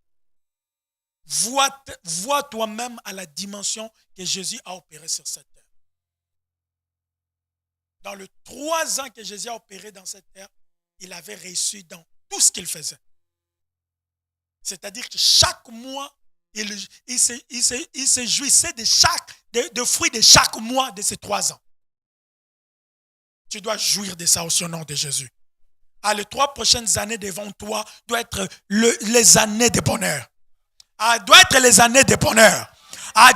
Speaker 2: Vois toi-même à la dimension que Jésus a opérée sur cette terre. Dans les 3 ans que Jésus a opéré dans cette terre, il avait réussi dans tout ce qu'il faisait. C'est-à-dire que chaque mois, il se jouissait de fruits de chaque mois de ses 3 ans. Tu dois jouir de ça au nom de Jésus. Les 3 prochaines années devant toi doivent être les années de bonheur. Doit être les années de bonheur.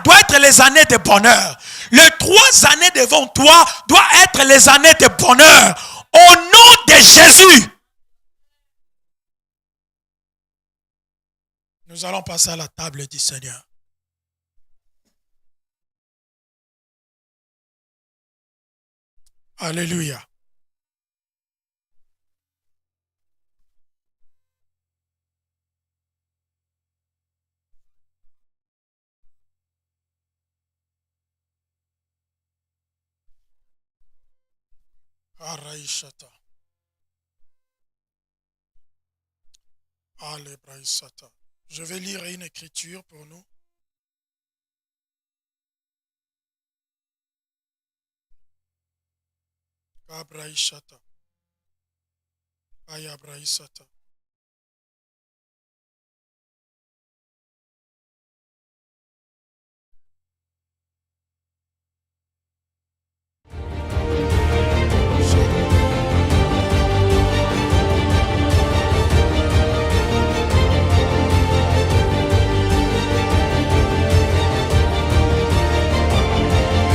Speaker 2: Doit être les années de bonheur. Les 3 années devant toi doivent être les années de bonheur. Au nom de Jésus. Nous allons passer à la table du Seigneur. Alléluia. Araishata. Alebraïsata. Je vais lire une écriture pour nous. Abraïsata. Ayabraïsata.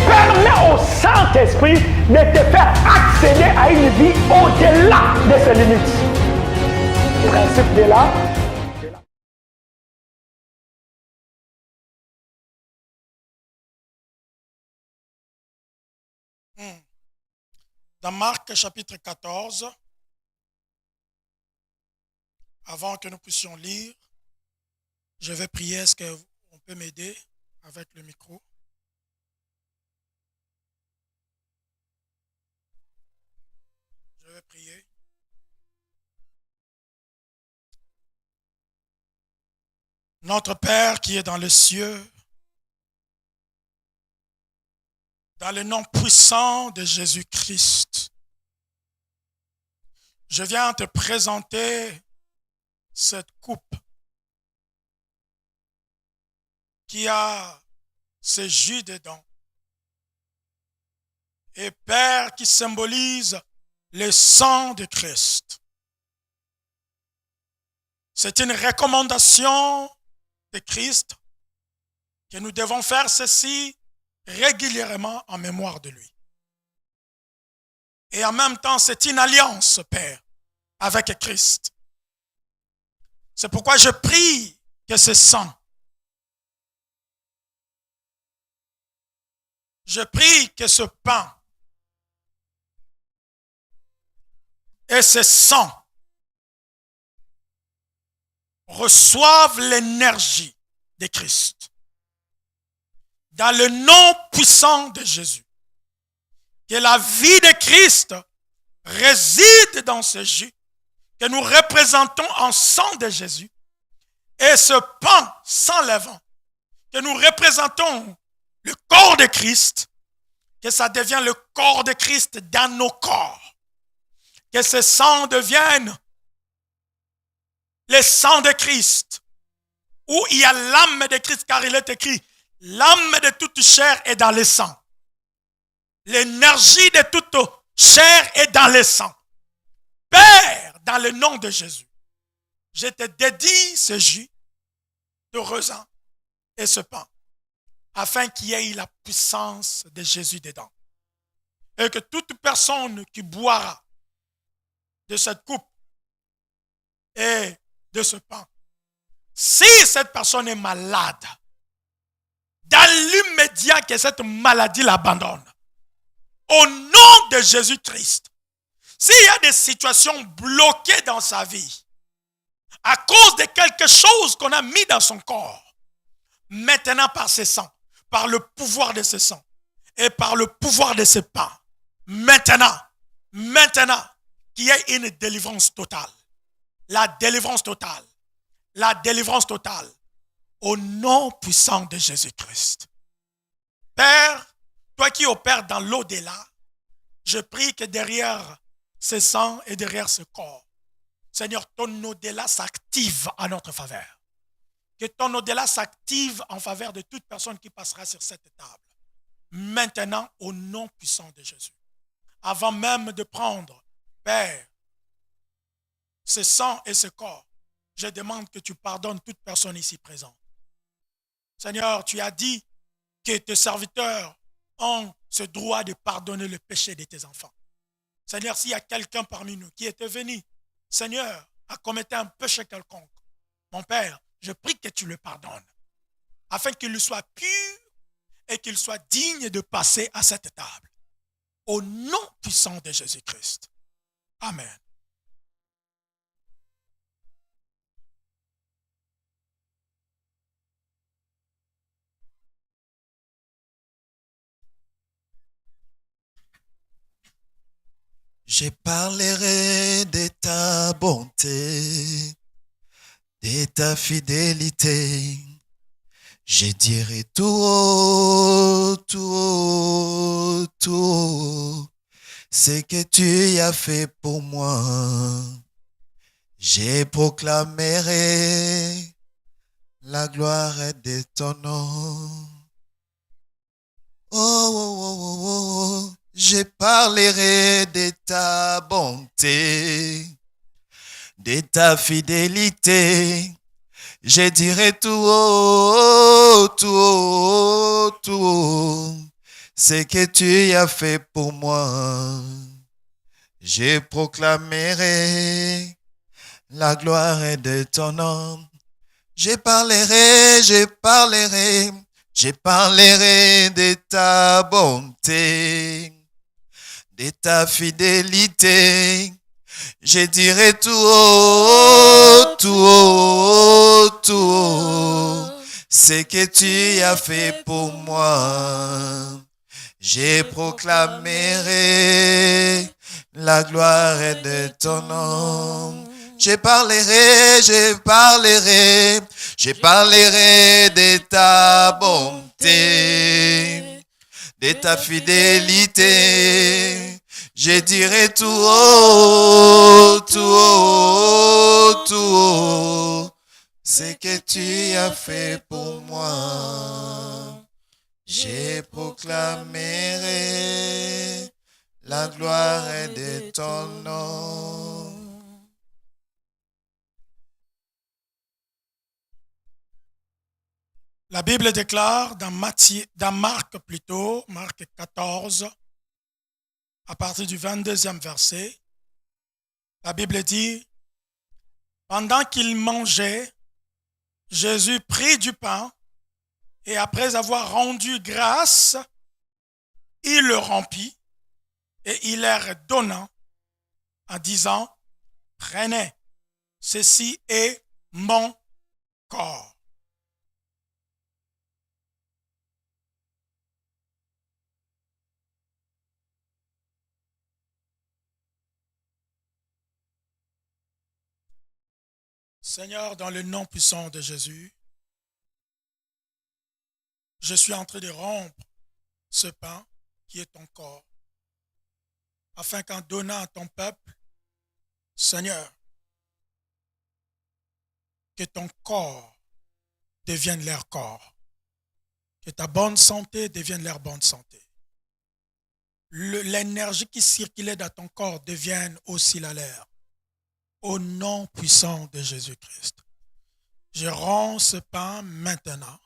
Speaker 1: Permets au Saint-Esprit de te faire accéder à une vie au-delà de ses limites. Le principe de là.
Speaker 2: Dans Marc chapitre 14, avant que nous puissions lire, je vais prier. Est-ce qu'on peut m'aider avec le micro? Je vais prier. Notre Père qui est dans les cieux, dans le nom puissant de Jésus-Christ, je viens te présenter cette coupe qui a ce jus dedans. Et Père, qui symbolise le sang de Christ. C'est une recommandation de Christ que nous devons faire ceci régulièrement en mémoire de lui. Et en même temps, c'est une alliance, Père, avec Christ. C'est pourquoi je prie que ce sang, je prie que ce pain et ce sang reçoivent l'énergie de Christ. Dans le nom puissant de Jésus. Que la vie de Christ réside dans ce jus que nous représentons en sang de Jésus. Et ce pain sans levain que nous représentons le corps de Christ, que ça devienne le corps de Christ dans nos corps. Que ce sang devienne le sang de Christ, où il y a l'âme de Christ, car il est écrit, l'âme de toute chair est dans le sang. L'énergie de toute chair est dans le sang. Père, dans le nom de Jésus, je te dédie ce jus de raisin et ce pain, afin qu'il y ait la puissance de Jésus dedans. Et que toute personne qui boira de cette coupe et de ce pain, si cette personne est malade, dans l'immédiat que cette maladie l'abandonne, au nom de Jésus-Christ, s'il y a des situations bloquées dans sa vie, à cause de quelque chose qu'on a mis dans son corps, maintenant par ce sang, par le pouvoir de ce sang, et par le pouvoir de ce pain, maintenant, qu'il y ait une délivrance totale. La délivrance totale. La délivrance totale. Au nom puissant de Jésus-Christ. Père, toi qui opères dans l'au-delà, je prie que derrière ce sang et derrière ce corps, Seigneur, ton au-delà s'active à notre faveur. Que ton au-delà s'active en faveur de toute personne qui passera sur cette table. Maintenant, au nom puissant de Jésus. Avant même de prendre, Père, ce sang et ce corps, je demande que tu pardonnes toute personne ici présente. Seigneur, tu as dit que tes serviteurs ont ce droit de pardonner le péché de tes enfants. Seigneur, s'il y a quelqu'un parmi nous qui était venu, Seigneur, à commettre un péché quelconque, mon Père, je prie que tu le pardonnes, afin qu'il soit pur et qu'il soit digne de passer à cette table. Au nom puissant de Jésus-Christ. Amen.
Speaker 4: Je parlerai de ta bonté, de ta fidélité. Je dirai tout haut, tout haut, tout haut, ce que tu as fait pour moi. Je proclamerai la gloire de ton nom. Oh, oh, oh, oh, oh. Je parlerai de ta bonté, de ta fidélité. Je dirai tout haut, tout haut, tout haut, ce que tu as fait pour moi. Je proclamerai la gloire de ton nom. Je parlerai, je parlerai, je parlerai de ta bonté, de ta fidélité. Je dirai tout haut, tout haut, tout haut, ce que tu as fait pour moi. Je proclamerai la gloire de ton nom. Je parlerai, je parlerai, je parlerai de ta bonté, de ta fidélité. Je dirai tout haut, tout haut, tout haut, ce que tu as fait pour moi. Je proclamerai la gloire de ton nom.
Speaker 2: La Bible déclare dans Marc 14, à partir du 22e verset, la Bible dit, pendant qu'il mangeait, Jésus prit du pain et après avoir rendu grâce, il le rompit et il leur donna en disant, prenez, ceci est mon corps. Seigneur, dans le nom puissant de Jésus, je suis en train de rompre ce pain qui est ton corps, afin qu'en donnant à ton peuple, Seigneur, que ton corps devienne leur corps, que ta bonne santé devienne leur bonne santé. L'énergie qui circulait dans ton corps devienne aussi la leur. Au nom puissant de Jésus-Christ, je romps ce pain maintenant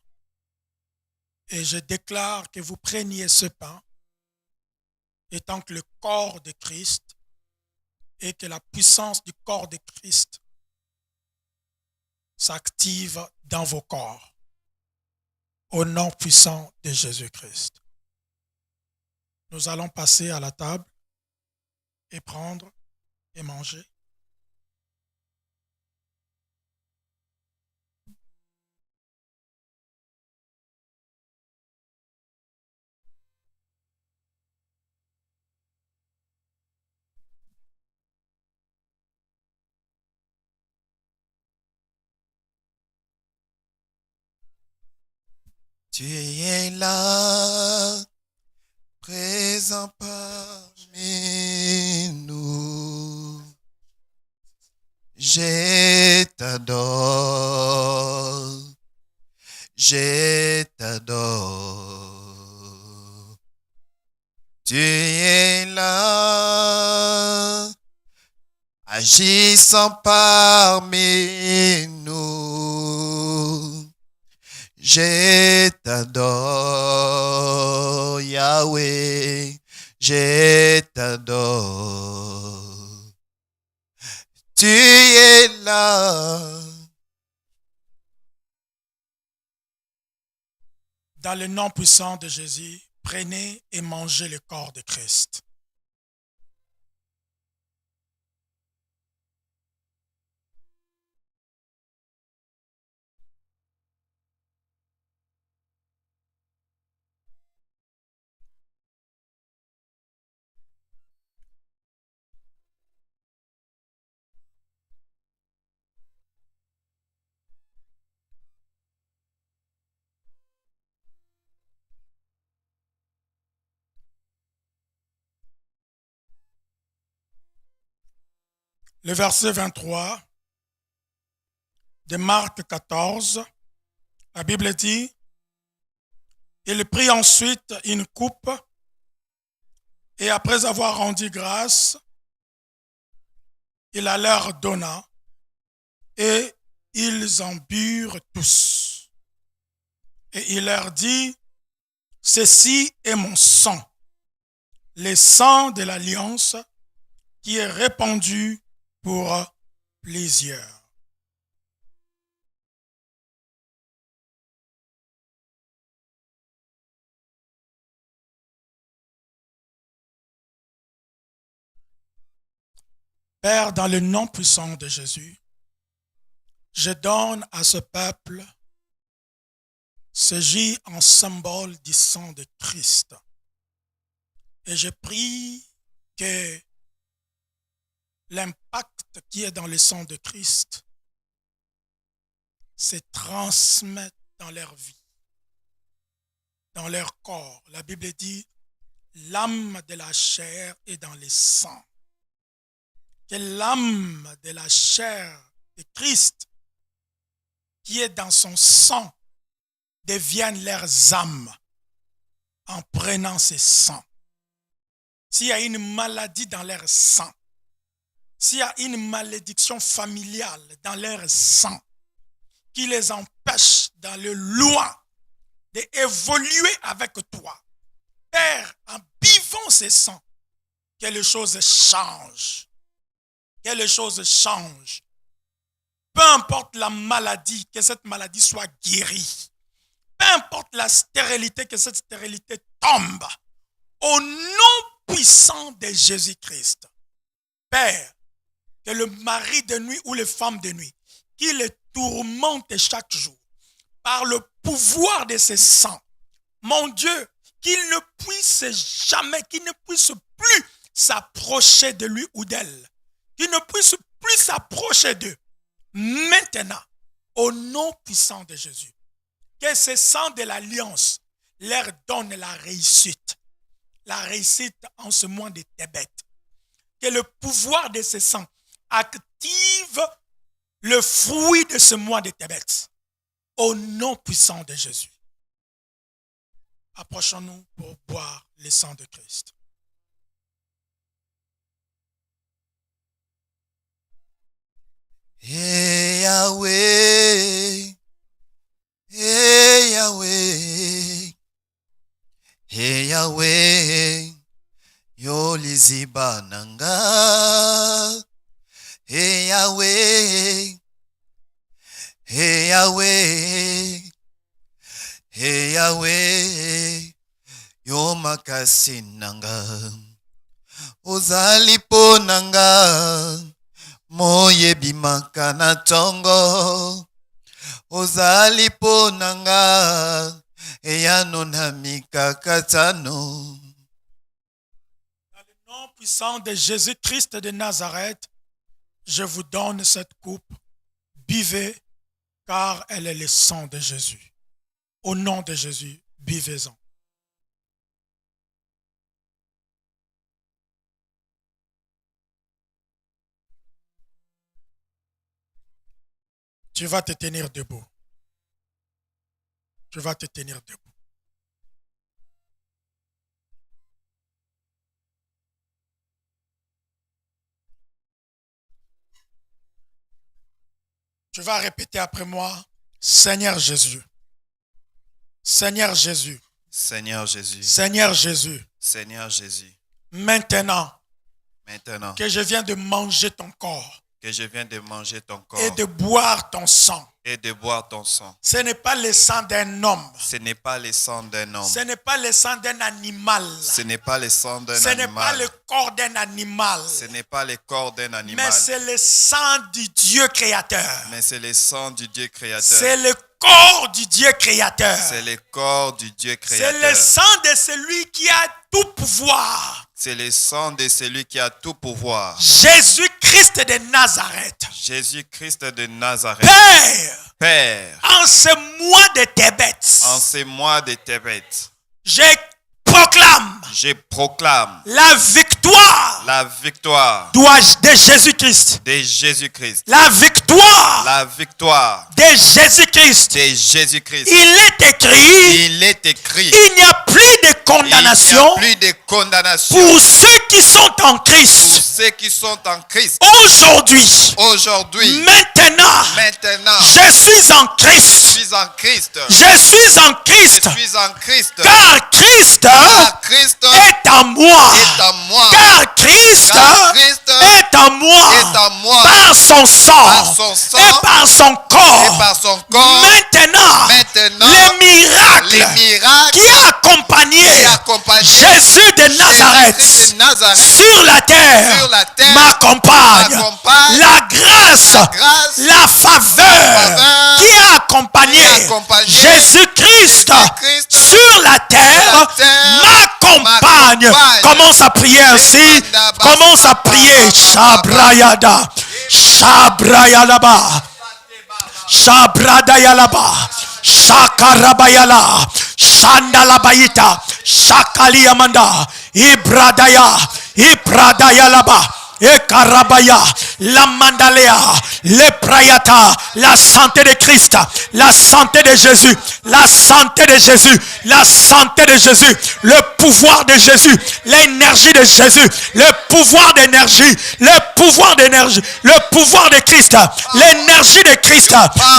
Speaker 2: et je déclare que vous preniez ce pain étant que le corps de Christ et que la puissance du corps de Christ s'active dans vos corps. Au nom puissant de Jésus-Christ. Nous allons passer à la table et prendre et manger.
Speaker 4: Tu es là, présent parmi nous. Je t'adore, je t'adore. Tu es là, agissant parmi nous. Je t'adore, Yahweh, je t'adore. Tu es là.
Speaker 2: Dans le nom puissant de Jésus, prenez et mangez le corps de Christ. Le verset 23 de Marc 14, la Bible dit, il prit ensuite une coupe et après avoir rendu grâce, il la leur donna et ils en burent tous. Et il leur dit, ceci est mon sang, le sang de l'alliance qui est répandu pour plusieurs. Père, dans le nom puissant de Jésus, je donne à ce peuple ce J en symbole du sang de Christ. Et je prie que l'impact qui est dans le sang de Christ se transmette dans leur vie, dans leur corps. La Bible dit, l'âme de la chair est dans le sang. Que l'âme de la chair de Christ qui est dans son sang devienne leurs âmes en prenant ce sang. S'il y a une maladie dans leur sang, s'il y a une malédiction familiale dans leur sang qui les empêche dans le loin d'évoluer avec toi, Père, en buvant ce sang, que les choses changent. Que les choses changent. Peu importe la maladie, que cette maladie soit guérie. Peu importe la stérilité, que cette stérilité tombe. Au nom puissant de Jésus-Christ. Père, que le mari de nuit ou les femmes de nuit, qui les tourmente chaque jour, par le pouvoir de ce sang, mon Dieu, qu'il ne puisse jamais, qu'il ne puisse plus s'approcher de lui ou d'elle. Qu'il ne puisse plus s'approcher d'eux. Maintenant, au nom puissant de Jésus, que ce sang de l'alliance leur donne la réussite en ce mois de Tébet. Que le pouvoir de ce sang active le fruit de ce mois de Tébet. Au nom puissant de Jésus. Approchons-nous pour boire le sang de Christ.
Speaker 4: Hey Yahweh, hey Yahweh, hey Yahweh, yo liziba nanga. Hey Yahweh, hey Yahweh, hey Yahweh, yo makasi nanga. Ozali po nanga. Moyebi makana tongo ozali po nanga eyano na mikakatano.
Speaker 2: Dans le nom puissant de Jésus-Christ de Nazareth, je vous donne cette coupe. Buvez, car elle est le sang de Jésus. Au nom de Jésus, buvez-en. Tu vas te tenir debout. Tu vas te tenir debout. Tu vas répéter après moi, Seigneur Jésus. Seigneur Jésus.
Speaker 4: Seigneur Jésus.
Speaker 2: Seigneur Jésus.
Speaker 4: Seigneur Jésus.
Speaker 2: Maintenant
Speaker 4: Maintenant
Speaker 2: que je viens de manger ton corps
Speaker 4: que je viens de manger ton corps
Speaker 2: et de boire ton sang,
Speaker 4: et de boire ton sang,
Speaker 2: ce n'est pas le sang d'un homme.
Speaker 4: ce n'est pas le sang d'un homme.
Speaker 2: Ce n'est pas le sang d'un animal.
Speaker 4: Ce n'est pas le sang d'un
Speaker 2: Ce n'est pas
Speaker 4: animal.
Speaker 2: le corps d'un animal.
Speaker 4: Ce n'est pas le corps d'un animal.
Speaker 2: Mais c'est le sang du Dieu créateur.
Speaker 4: Mais c'est le sang du Dieu créateur.
Speaker 2: C'est le corps du Dieu créateur.
Speaker 4: C'est le corps du Dieu
Speaker 2: C'est
Speaker 4: créateur.
Speaker 2: le sang de celui qui a tout pouvoir.
Speaker 4: C'est le sang de celui qui a tout pouvoir.
Speaker 2: Jésus-Christ de Nazareth.
Speaker 4: Jésus-Christ de Nazareth.
Speaker 2: Père,
Speaker 4: Père,
Speaker 2: en ce mois de Tébet,
Speaker 4: en ces mois de Tébet,
Speaker 2: je proclame
Speaker 4: je proclame
Speaker 2: la victoire
Speaker 4: la victoire
Speaker 2: de Jésus-Christ.
Speaker 4: de Jésus-Christ.
Speaker 2: La victoire
Speaker 4: La victoire
Speaker 2: de Jésus-Christ.
Speaker 4: de Jésus-Christ.
Speaker 2: Il est écrit,
Speaker 4: Il est écrit.
Speaker 2: il n'y a plus de
Speaker 4: Il n'y a
Speaker 2: condamnation
Speaker 4: plus de condamnation
Speaker 2: pour ceux qui sont en
Speaker 4: pour
Speaker 2: Christ.
Speaker 4: ceux qui sont en Christ.
Speaker 2: Aujourd'hui,
Speaker 4: Aujourd'hui,
Speaker 2: maintenant,
Speaker 4: maintenant,
Speaker 2: je suis en
Speaker 4: je
Speaker 2: Christ.
Speaker 4: suis en Christ.
Speaker 2: Je suis en
Speaker 4: Je
Speaker 2: Christ.
Speaker 4: suis en Christ.
Speaker 2: Car Christ
Speaker 4: Car Christ
Speaker 2: est en moi.
Speaker 4: est en moi.
Speaker 2: Car Christ
Speaker 4: Car Christ
Speaker 2: est en moi.
Speaker 4: est en moi.
Speaker 2: Par son sang.
Speaker 4: Par son sang
Speaker 2: Et par son corps.
Speaker 4: et par son corps.
Speaker 2: Maintenant,
Speaker 4: Maintenant,
Speaker 2: les miracles
Speaker 4: les miracles
Speaker 2: qui accompagnaient
Speaker 4: qui accompagnaient
Speaker 2: Jésus de Nazareth
Speaker 4: Jésus de Nazareth
Speaker 2: sur la terre,
Speaker 4: sur la terre
Speaker 2: m'accompagnent.
Speaker 4: m'accompagnent.
Speaker 2: La grâce,
Speaker 4: grâce,
Speaker 2: la faveur qui a accompagné
Speaker 4: qui a accompagné
Speaker 2: Jésus-Christ
Speaker 4: Jésus-Christ
Speaker 2: sur la terre m'accompagne. Commence à prier ainsi. Commence à prier. Shabrayada. Shabrayalaba. Shabradayalaba. Shakarabayala. Shandalabayita. Shakaliamanda. Ibradaya. Ibradayalaba. Ekarabaya, la mandalea, le prayata, la santé de Christ, la santé de Jésus, la santé de Jésus, la santé de Jésus, le pouvoir de Jésus, l'énergie de Jésus, le pouvoir d'énergie, le pouvoir d'énergie, le pouvoir de Christ, l'énergie de Christ,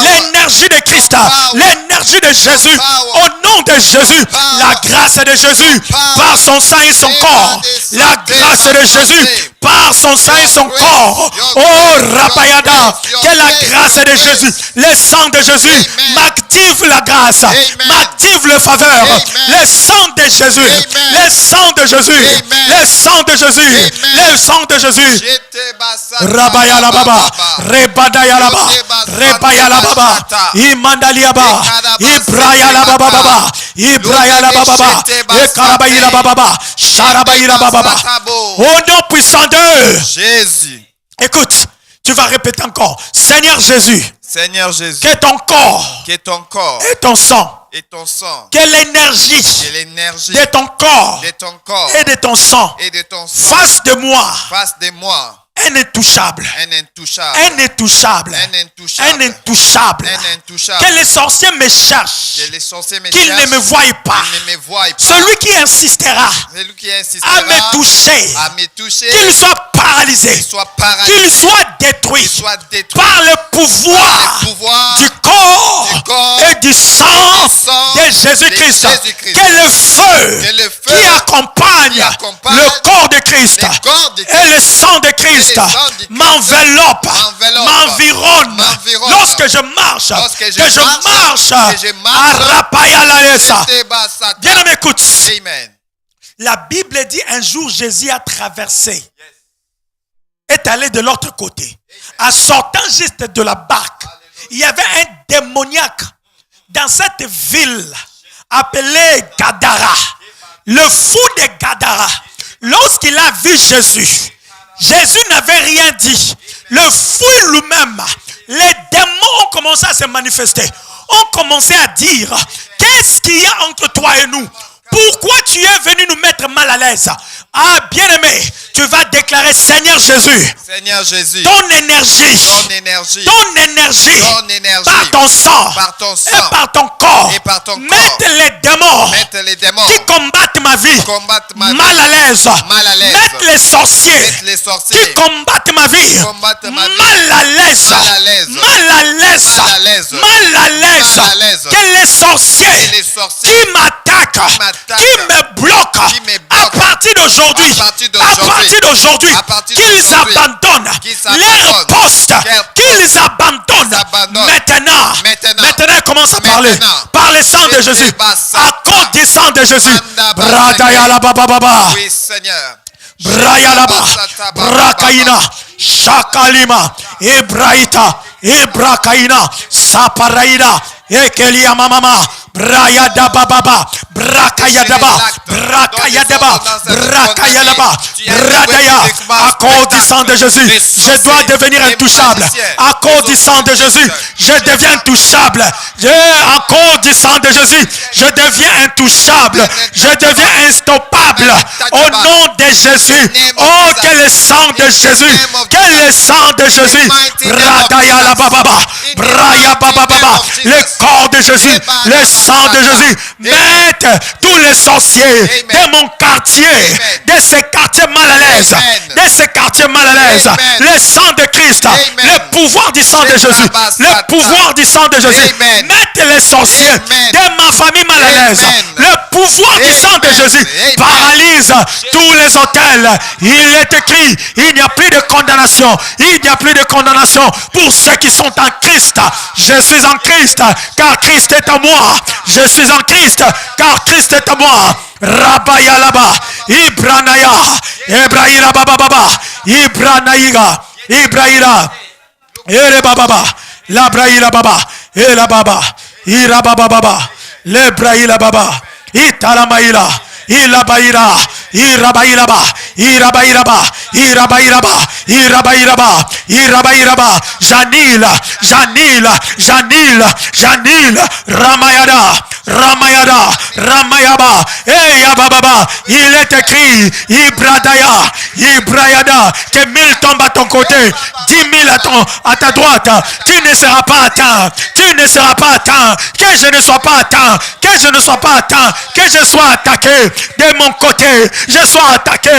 Speaker 2: l'énergie de Christ, l'énergie de Jésus, au nom de Jésus, la grâce de Jésus, par son sang et son corps, la grâce de Jésus, par son sang et son corps. Oh Rapayada, que la grâce de Jésus, le sang de Jésus m'active la grâce, m'active le faveur, le sang de Jésus, le sang de Jésus, le sang de Jésus, le sang de Jésus. Rabayala Baba, Rebadayala Baba, Rebayala Baba, Imandaliaba, Ibrayala Baba Baba, Ibrayala Baba Baba, Ekarabayila Baba, Sharabayila Baba. Au nom puissant de
Speaker 4: Jésus.
Speaker 2: Écoute, tu vas répéter encore. Seigneur Jésus,
Speaker 4: Seigneur Jésus,
Speaker 2: que ton corps
Speaker 4: que ton corps
Speaker 2: et ton sang,
Speaker 4: et ton sang,
Speaker 2: que l'énergie
Speaker 4: que l'énergie
Speaker 2: de ton corps
Speaker 4: de ton corps
Speaker 2: et de ton sang
Speaker 4: et de ton sang
Speaker 2: fasse de moi
Speaker 4: fasse de moi
Speaker 2: un intouchable.
Speaker 4: un intouchable.
Speaker 2: Un intouchable.
Speaker 4: Un intouchable.
Speaker 2: Un intouchable.
Speaker 4: Un intouchable.
Speaker 2: Que les sorciers me cherchent.
Speaker 4: Que les sorciers me
Speaker 2: Qu'ils ne
Speaker 4: cherchent.
Speaker 2: me voient pas.
Speaker 4: Qu'ils ne me voient pas.
Speaker 2: Celui qui insistera
Speaker 4: Celui qui insistera
Speaker 2: à me toucher,
Speaker 4: à me toucher,
Speaker 2: qu'il soit paralysé,
Speaker 4: qu'il soit paralysé,
Speaker 2: qu'il soit détruit,
Speaker 4: qu'il soit détruit
Speaker 2: par le pouvoir,
Speaker 4: le pouvoir
Speaker 2: du corps,
Speaker 4: du corps
Speaker 2: et du sang,
Speaker 4: sang
Speaker 2: de Jésus-Christ.
Speaker 4: de Jésus-Christ.
Speaker 2: Que le feu,
Speaker 4: Que le feu
Speaker 2: qui accompagne,
Speaker 4: qui accompagne
Speaker 2: le corps de Christ
Speaker 4: le corps de
Speaker 2: et
Speaker 4: Christ
Speaker 2: le sang de Christ
Speaker 4: et le sang de Christ
Speaker 2: m'enveloppe,
Speaker 4: m'environne,
Speaker 2: lorsque je marche,
Speaker 4: lorsque
Speaker 2: que je marche
Speaker 4: marche,
Speaker 2: à Rapayalaesa.
Speaker 4: Basata.
Speaker 2: Bien aimé, écoute.
Speaker 4: Amen.
Speaker 2: La Bible dit un jour Jésus a traversé, est allé de l'autre côté. En sortant juste de la barque, il y avait un démoniaque dans cette ville appelée Gadara. Le fou de Gadara, lorsqu'il a vu Jésus, Jésus n'avait rien dit. Le fou lui-même, les démons ont commencé à se manifester. Ont commencé à dire, qu'est-ce qu'il y a entre toi et nous? Pourquoi tu es venu nous mettre mal à l'aise? Ah, bien-aimé, tu vas déclarer, Seigneur Jésus,
Speaker 4: Seigneur Jésus,
Speaker 2: ton énergie,
Speaker 4: ton énergie,
Speaker 2: par ton sang, et par ton corps, mettre les démons qui combattent ma vie, mal à l'aise, mettre les sorciers qui combattent ma vie, mal à l'aise, que les sorciers qui m'attaquent, qui me bloquent, à partir d'aujourd'hui, qu'ils abandonnent leur poste, qu'ils abandonnent maintenant, il commence à parler par le sang de Jésus, à cause du sang de Jésus. Bradaya baba.
Speaker 4: Oui, Seigneur.
Speaker 2: Brayalaba, Brakaina, Shakalima, Ebraita, Ebrakaina, Saparaina, Ekelia Mama, Brayadaba Baba, Brakayadaba, Brakayadaba, Brakayalaba, Bradaya, à cause du sang de Jésus, je dois devenir intouchable. À cause du sang de Jésus, je deviens intouchable. À cause du sang de Jésus, je deviens intouchable. Je deviens instoppable. Au nom de Jésus. Oh, que le sang de Jésus, que le sang de Jésus, Bradaya la Baba, Braya Baba Baba, le corps de Jésus, le sang de Jésus, mette tous les sorciers de mon quartier, de ces quartiers mal à l'aise, le sang de Christ, le pouvoir du sang de Jésus, le pouvoir du sang de Jésus, mette les sorciers de ma famille mal à l'aise, le pouvoir du sang de Jésus paralyse tous les hôtels. Il est écrit, il n'y a plus de condamnation, il n'y a plus de condamnation pour ceux qui sont en Christ. Je suis en Christ, car Christ est à moi. Je suis en Christ, car Christ est à moi. Rabaya laba, Ibranaya, Ebrahira baba, Ibranaïga, Ibrahira, Erebaba, Labraïla baba, Elababa, Irababa baba, Lebraïla baba, Italamaïla, Ilabaïra, Irabaïraba, Irabaïraba, Irabaïraba, Irabaïraba, Irabaïraba, Janil, Janil, Janil, Janil, Ramayada, Ramayada, Ramayaba, Eyababa, il est écrit, Ibradaya, Ibrayada, que 1000 tombent à ton côté, 10 000 à ta droite, tu ne seras pas atteint, tu ne seras pas atteint, que je ne sois pas atteint, que je ne sois pas atteint, que je sois attaqué de mon côté, je sois attaqué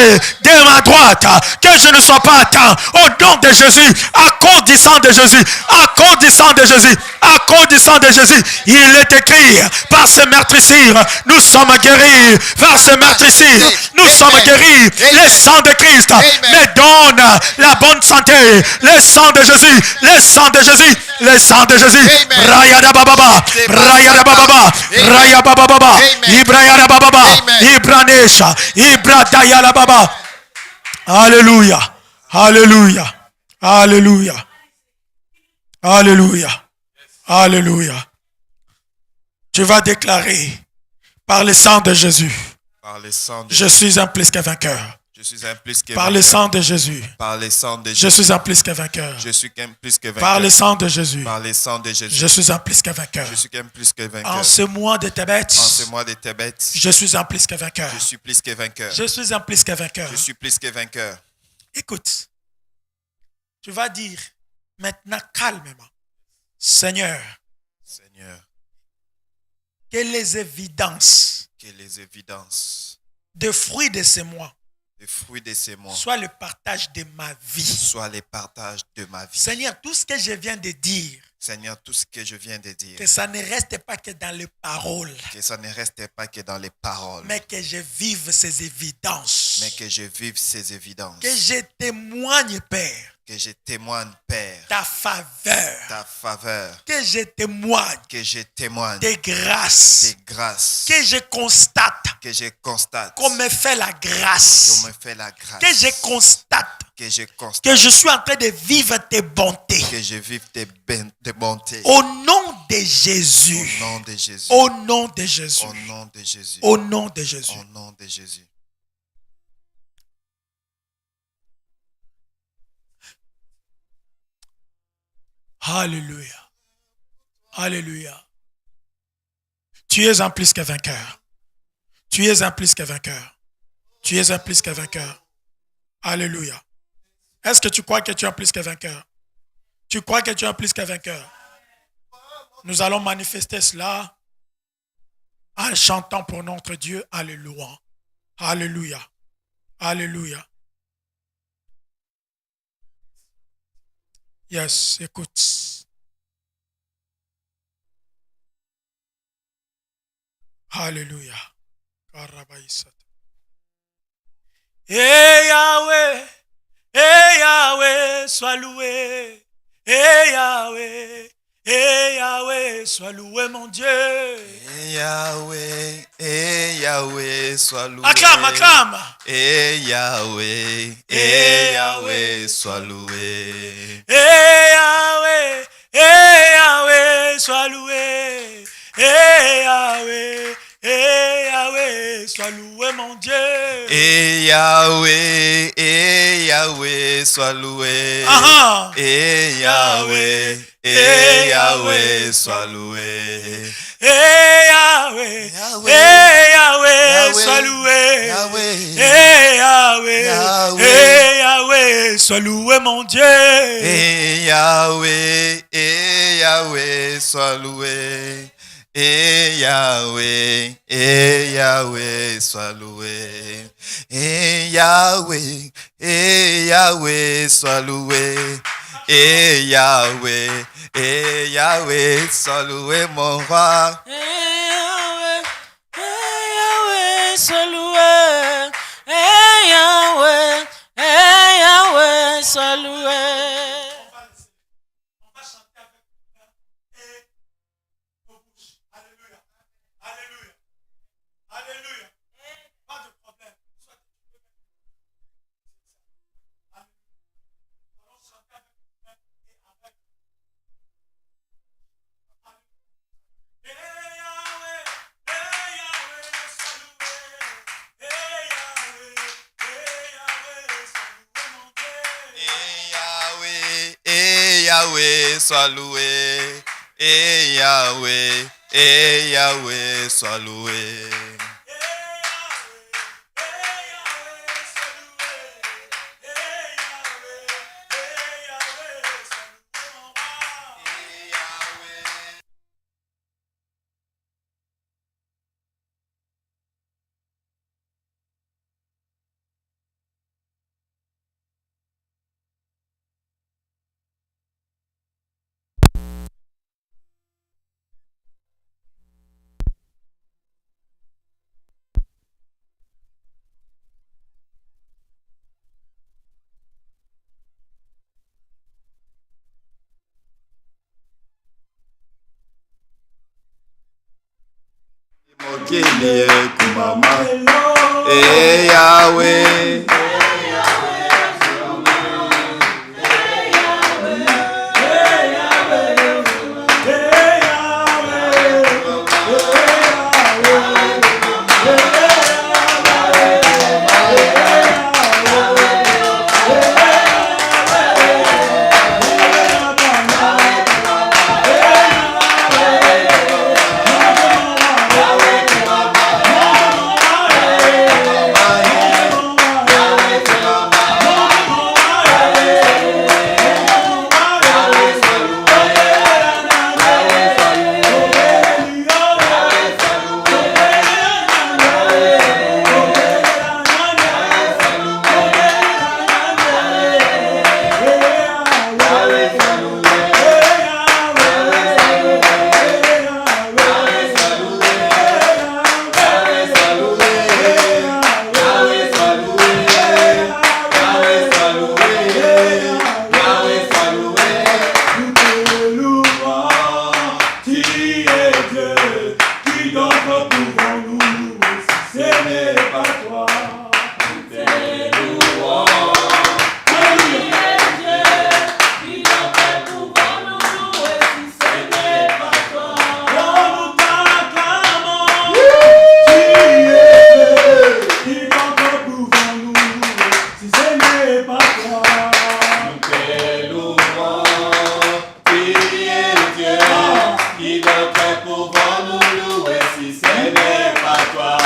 Speaker 2: de ma droite, que je ne sois pas atteint, au nom de Jésus, à cause du sang de Jésus, à cause du sang de Jésus, à cause du sang de Jésus, il est écrit, par ce meurtrissure, nous sommes guéris, par ce meurtrissure, nous sommes guéris, le sang de Christ me donne la bonne santé, le sang de Jésus, le sang de Jésus, le sang de Jésus, Rayada Baba, Rayada Baba, Rayada Baba, Ibrahim Baba, Ibranesha, Ibradaya la Baba. Alléluia, Alléluia, Alléluia, Alléluia, Alléluia. Tu vas déclarer par le sang de Jésus. Je suis un plus que vainqueur. Par le sang de Jésus. Je suis un plus que vainqueur. Par le sang de Jésus. Je suis un plus que vainqueur. En ce mois de Tébet. Je suis un plus que vainqueur. Je suis un plus que vainqueur. Écoute. Tu vas dire maintenant calmement. Seigneur. Que les évidences des fruits de ces mois soit le partage de ma vie. Seigneur, tout ce que je viens de dire, que ça ne reste pas que dans les paroles, mais que je vive ces évidences, que je témoigne, Père, ta faveur, que je témoigne, tes grâces, que je constate, qu'on me fait la grâce, que je constate que je suis en train de vivre tes bontés. Au nom de Jésus. Au nom de Jésus. Au nom de Jésus. Alléluia. Alléluia. Tu es un plus que vainqueur. Tu es un plus que vainqueur. Tu es un plus qu'un vainqueur. Alléluia. Est-ce que tu crois que tu es un plus qu'un vainqueur? Tu crois que tu es un plus qu'un vainqueur? Nous allons manifester cela en chantant pour notre Dieu. Alléluia. Alléluia. Alléluia. Yes, écoute. Alléluia. Eh Yahweh, sois loué. Eh Yahweh, sois loué mon Dieu.
Speaker 4: Yahweh, sois loué.
Speaker 2: Acclame, acclame.
Speaker 4: Yahweh, sois loué.
Speaker 2: Yahweh, sois loué. Yahweh, sois loué mon Dieu.
Speaker 4: Yahweh, sois loué. Yahweh, sois loué.
Speaker 2: Yahweh, sois loué. Yahweh, sois loué mon Dieu.
Speaker 4: Yahweh, sois loué. Yahweh, sois loué. Yahweh, sois loué. Yahweh, sois loué mon roi.
Speaker 3: Yahweh, sois loué. Yahweh, sois loué.
Speaker 4: Yahweh, sois loué. Yahweh, sois loué. Yahweh.
Speaker 1: Pouvons nous louer si ce n'est pas toi.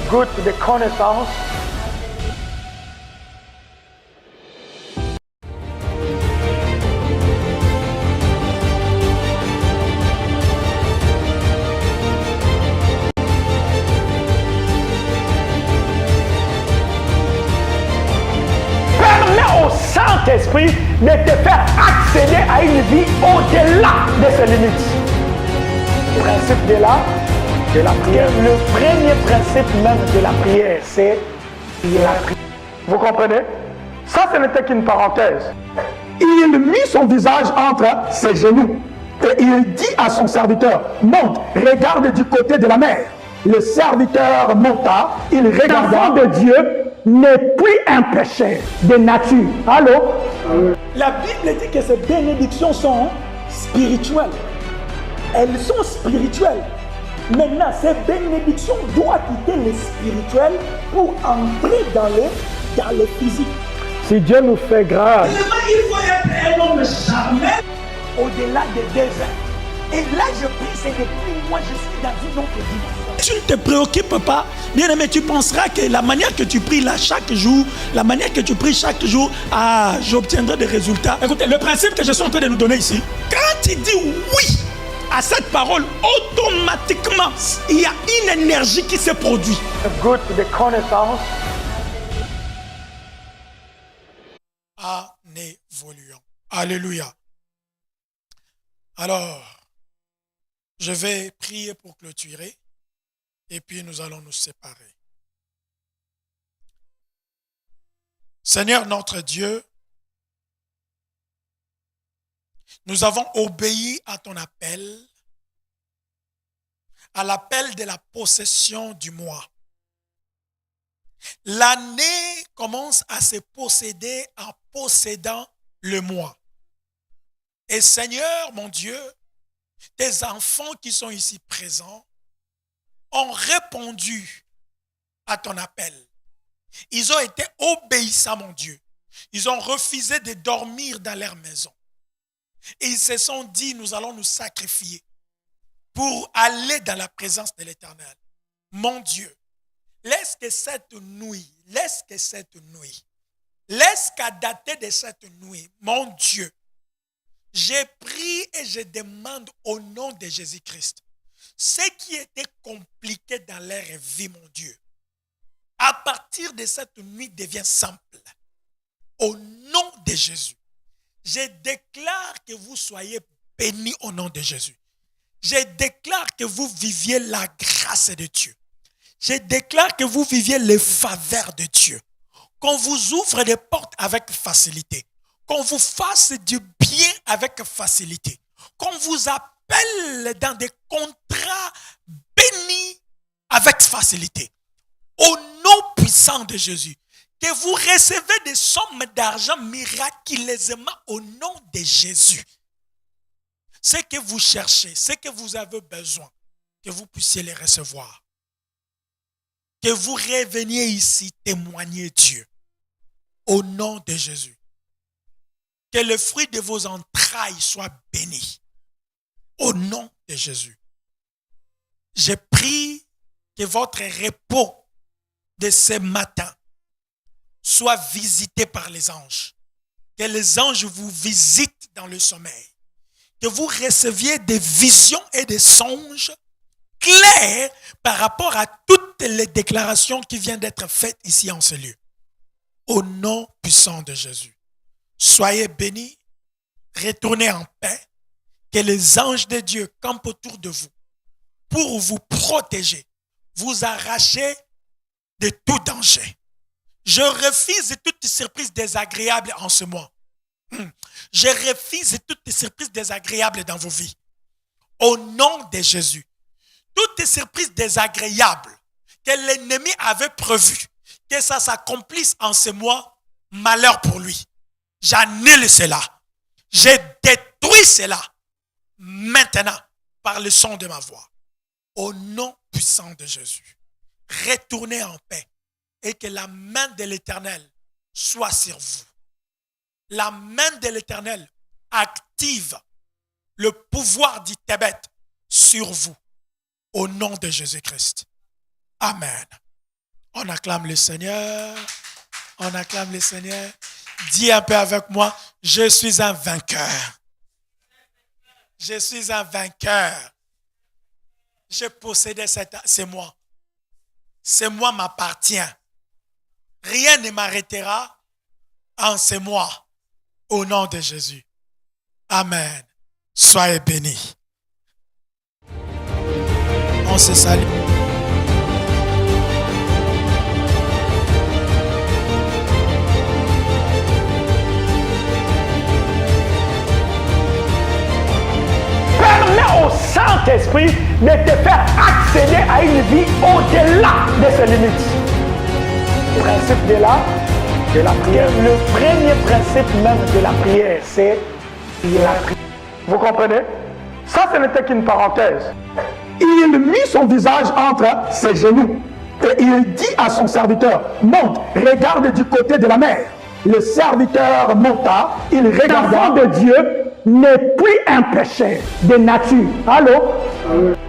Speaker 1: goûte de connaissance. Permets au Saint-Esprit de te faire accéder à une vie au-delà de ses limites. Le principe de la prière. Le premier principe même de la prière, c'est la prière. Vous comprenez? Ça, ce n'était qu'une parenthèse. Il mit son visage entre ses genoux et il dit à son serviteur, monte, regarde du côté de la mer. Le serviteur monta, il regarda. L'enfant de Dieu n'est plus un péché de nature. Allô? La Bible dit que ces bénédictions sont spirituelles. Elles sont spirituelles. Maintenant, ces bénédictions doivent quitter le spirituel pour entrer dans le physique. Si Dieu nous fait grâce, il faut être un homme charnel au-delà des déserts. Et là, je prie, c'est depuis moi, je suis dans une autre dimension.
Speaker 2: Tu ne te préoccupes pas, bien aimé, tu penseras que la manière que tu pries là chaque jour, la manière que tu pries chaque jour, j'obtiendrai des résultats. Écoutez, le principe que je suis en train de nous donner ici, quand tu dis oui à cette parole, automatiquement, il y a une énergie qui se produit.
Speaker 1: Goutte de connaissance.
Speaker 2: En évoluant. Alléluia. Alors, je vais prier pour clôturer et puis nous allons nous séparer. Seigneur notre Dieu, nous avons obéi à ton appel, à l'appel de la possession du mois. L'année commence à se posséder en possédant le mois. Et Seigneur, mon Dieu, tes enfants qui sont ici présents ont répondu à ton appel. Ils ont été obéissants, mon Dieu. Ils ont refusé de dormir dans leur maison. Et ils se sont dit, nous allons nous sacrifier pour aller dans la présence de l'Éternel. Mon Dieu, laisse qu'à dater de cette nuit, mon Dieu, j'ai pris et je demande au nom de Jésus-Christ, ce qui était compliqué dans leur vie, mon Dieu, à partir de cette nuit devient simple. Au nom de Jésus, je déclare que vous soyez bénis au nom de Jésus. Je déclare que vous viviez la grâce de Dieu. Je déclare que vous viviez les faveurs de Dieu. Qu'on vous ouvre des portes avec facilité. Qu'on vous fasse du bien avec facilité. Qu'on vous appelle dans des contrats bénis avec facilité. Au nom puissant de Jésus. Que vous recevez des sommes d'argent miraculeusement au nom de Jésus. Ce que vous cherchez, ce que vous avez besoin, que vous puissiez les recevoir. Que vous reveniez ici témoigner Dieu. Au nom de Jésus. Que le fruit de vos entrailles soit béni. Au nom de Jésus. Je prie que votre repos de ce matin soit visité par les anges. Que les anges vous visitent dans le sommeil. Que vous receviez des visions et des songes clairs par rapport à toutes les déclarations qui viennent d'être faites ici en ce lieu. Au nom puissant de Jésus. Soyez bénis, retournez en paix, que les anges de Dieu campent autour de vous pour vous protéger, vous arracher de tout danger. Je refuse toute surprise désagréable en ce mois. Je refuse toutes surprises désagréables dans vos vies. Au nom de Jésus, toutes surprises désagréables que l'ennemi avait prévues, que ça s'accomplisse en ce mois, malheur pour lui. J'annule cela. Je détruis cela maintenant par le son de ma voix. Au nom puissant de Jésus, retournez en paix et que la main de l'Éternel soit sur vous. La main de l'Éternel active le pouvoir du Tébet sur vous. Au nom de Jésus-Christ. Amen. On acclame le Seigneur. On acclame le Seigneur. Dis un peu avec moi, je suis un vainqueur. Je suis un vainqueur. J'ai possédé cette... C'est moi. C'est moi m'appartient. Rien ne m'arrêtera en c'est moi. Au nom de Jésus. Amen. Soyez bénis. On se salue.
Speaker 1: Permets au Saint-Esprit de te faire accéder à une vie au-delà de ses limites. Le principe de la prière. Le premier principe même de la prière, c'est la prière. Vous comprenez? Ça, ce n'était qu'une parenthèse. Il mit son visage entre ses genoux et il dit à son serviteur, monte, regarde du côté de la mer. Le serviteur monta, il regarda. L'enfant de Dieu n'est plus un péché de nature. Allô?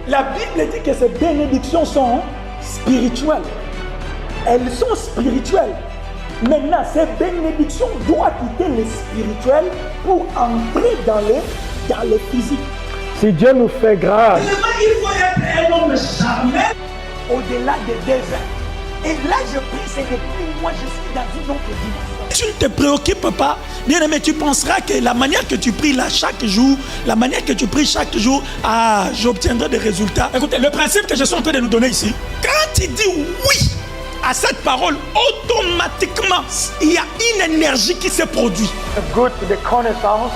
Speaker 1: La Bible dit que ces bénédictions sont spirituelles. Elles sont spirituelles. Maintenant, ces bénédictions doivent quitter le spirituel pour entrer dans le physique. Si Dieu nous fait grâce, il faut être un homme charmant au-delà des déserts. Et là, je prie, c'est depuis moi, je suis dans une autre dimension. Tu ne te préoccupes pas, bien aimé, tu penseras que la manière que tu pries là chaque jour, la manière que tu pries chaque jour, j'obtiendrai des résultats. Écoutez, le principe que je suis en train de nous donner ici, quand tu dis oui à cette parole, automatiquement, il y a une énergie qui se produit. Le goût de connaissance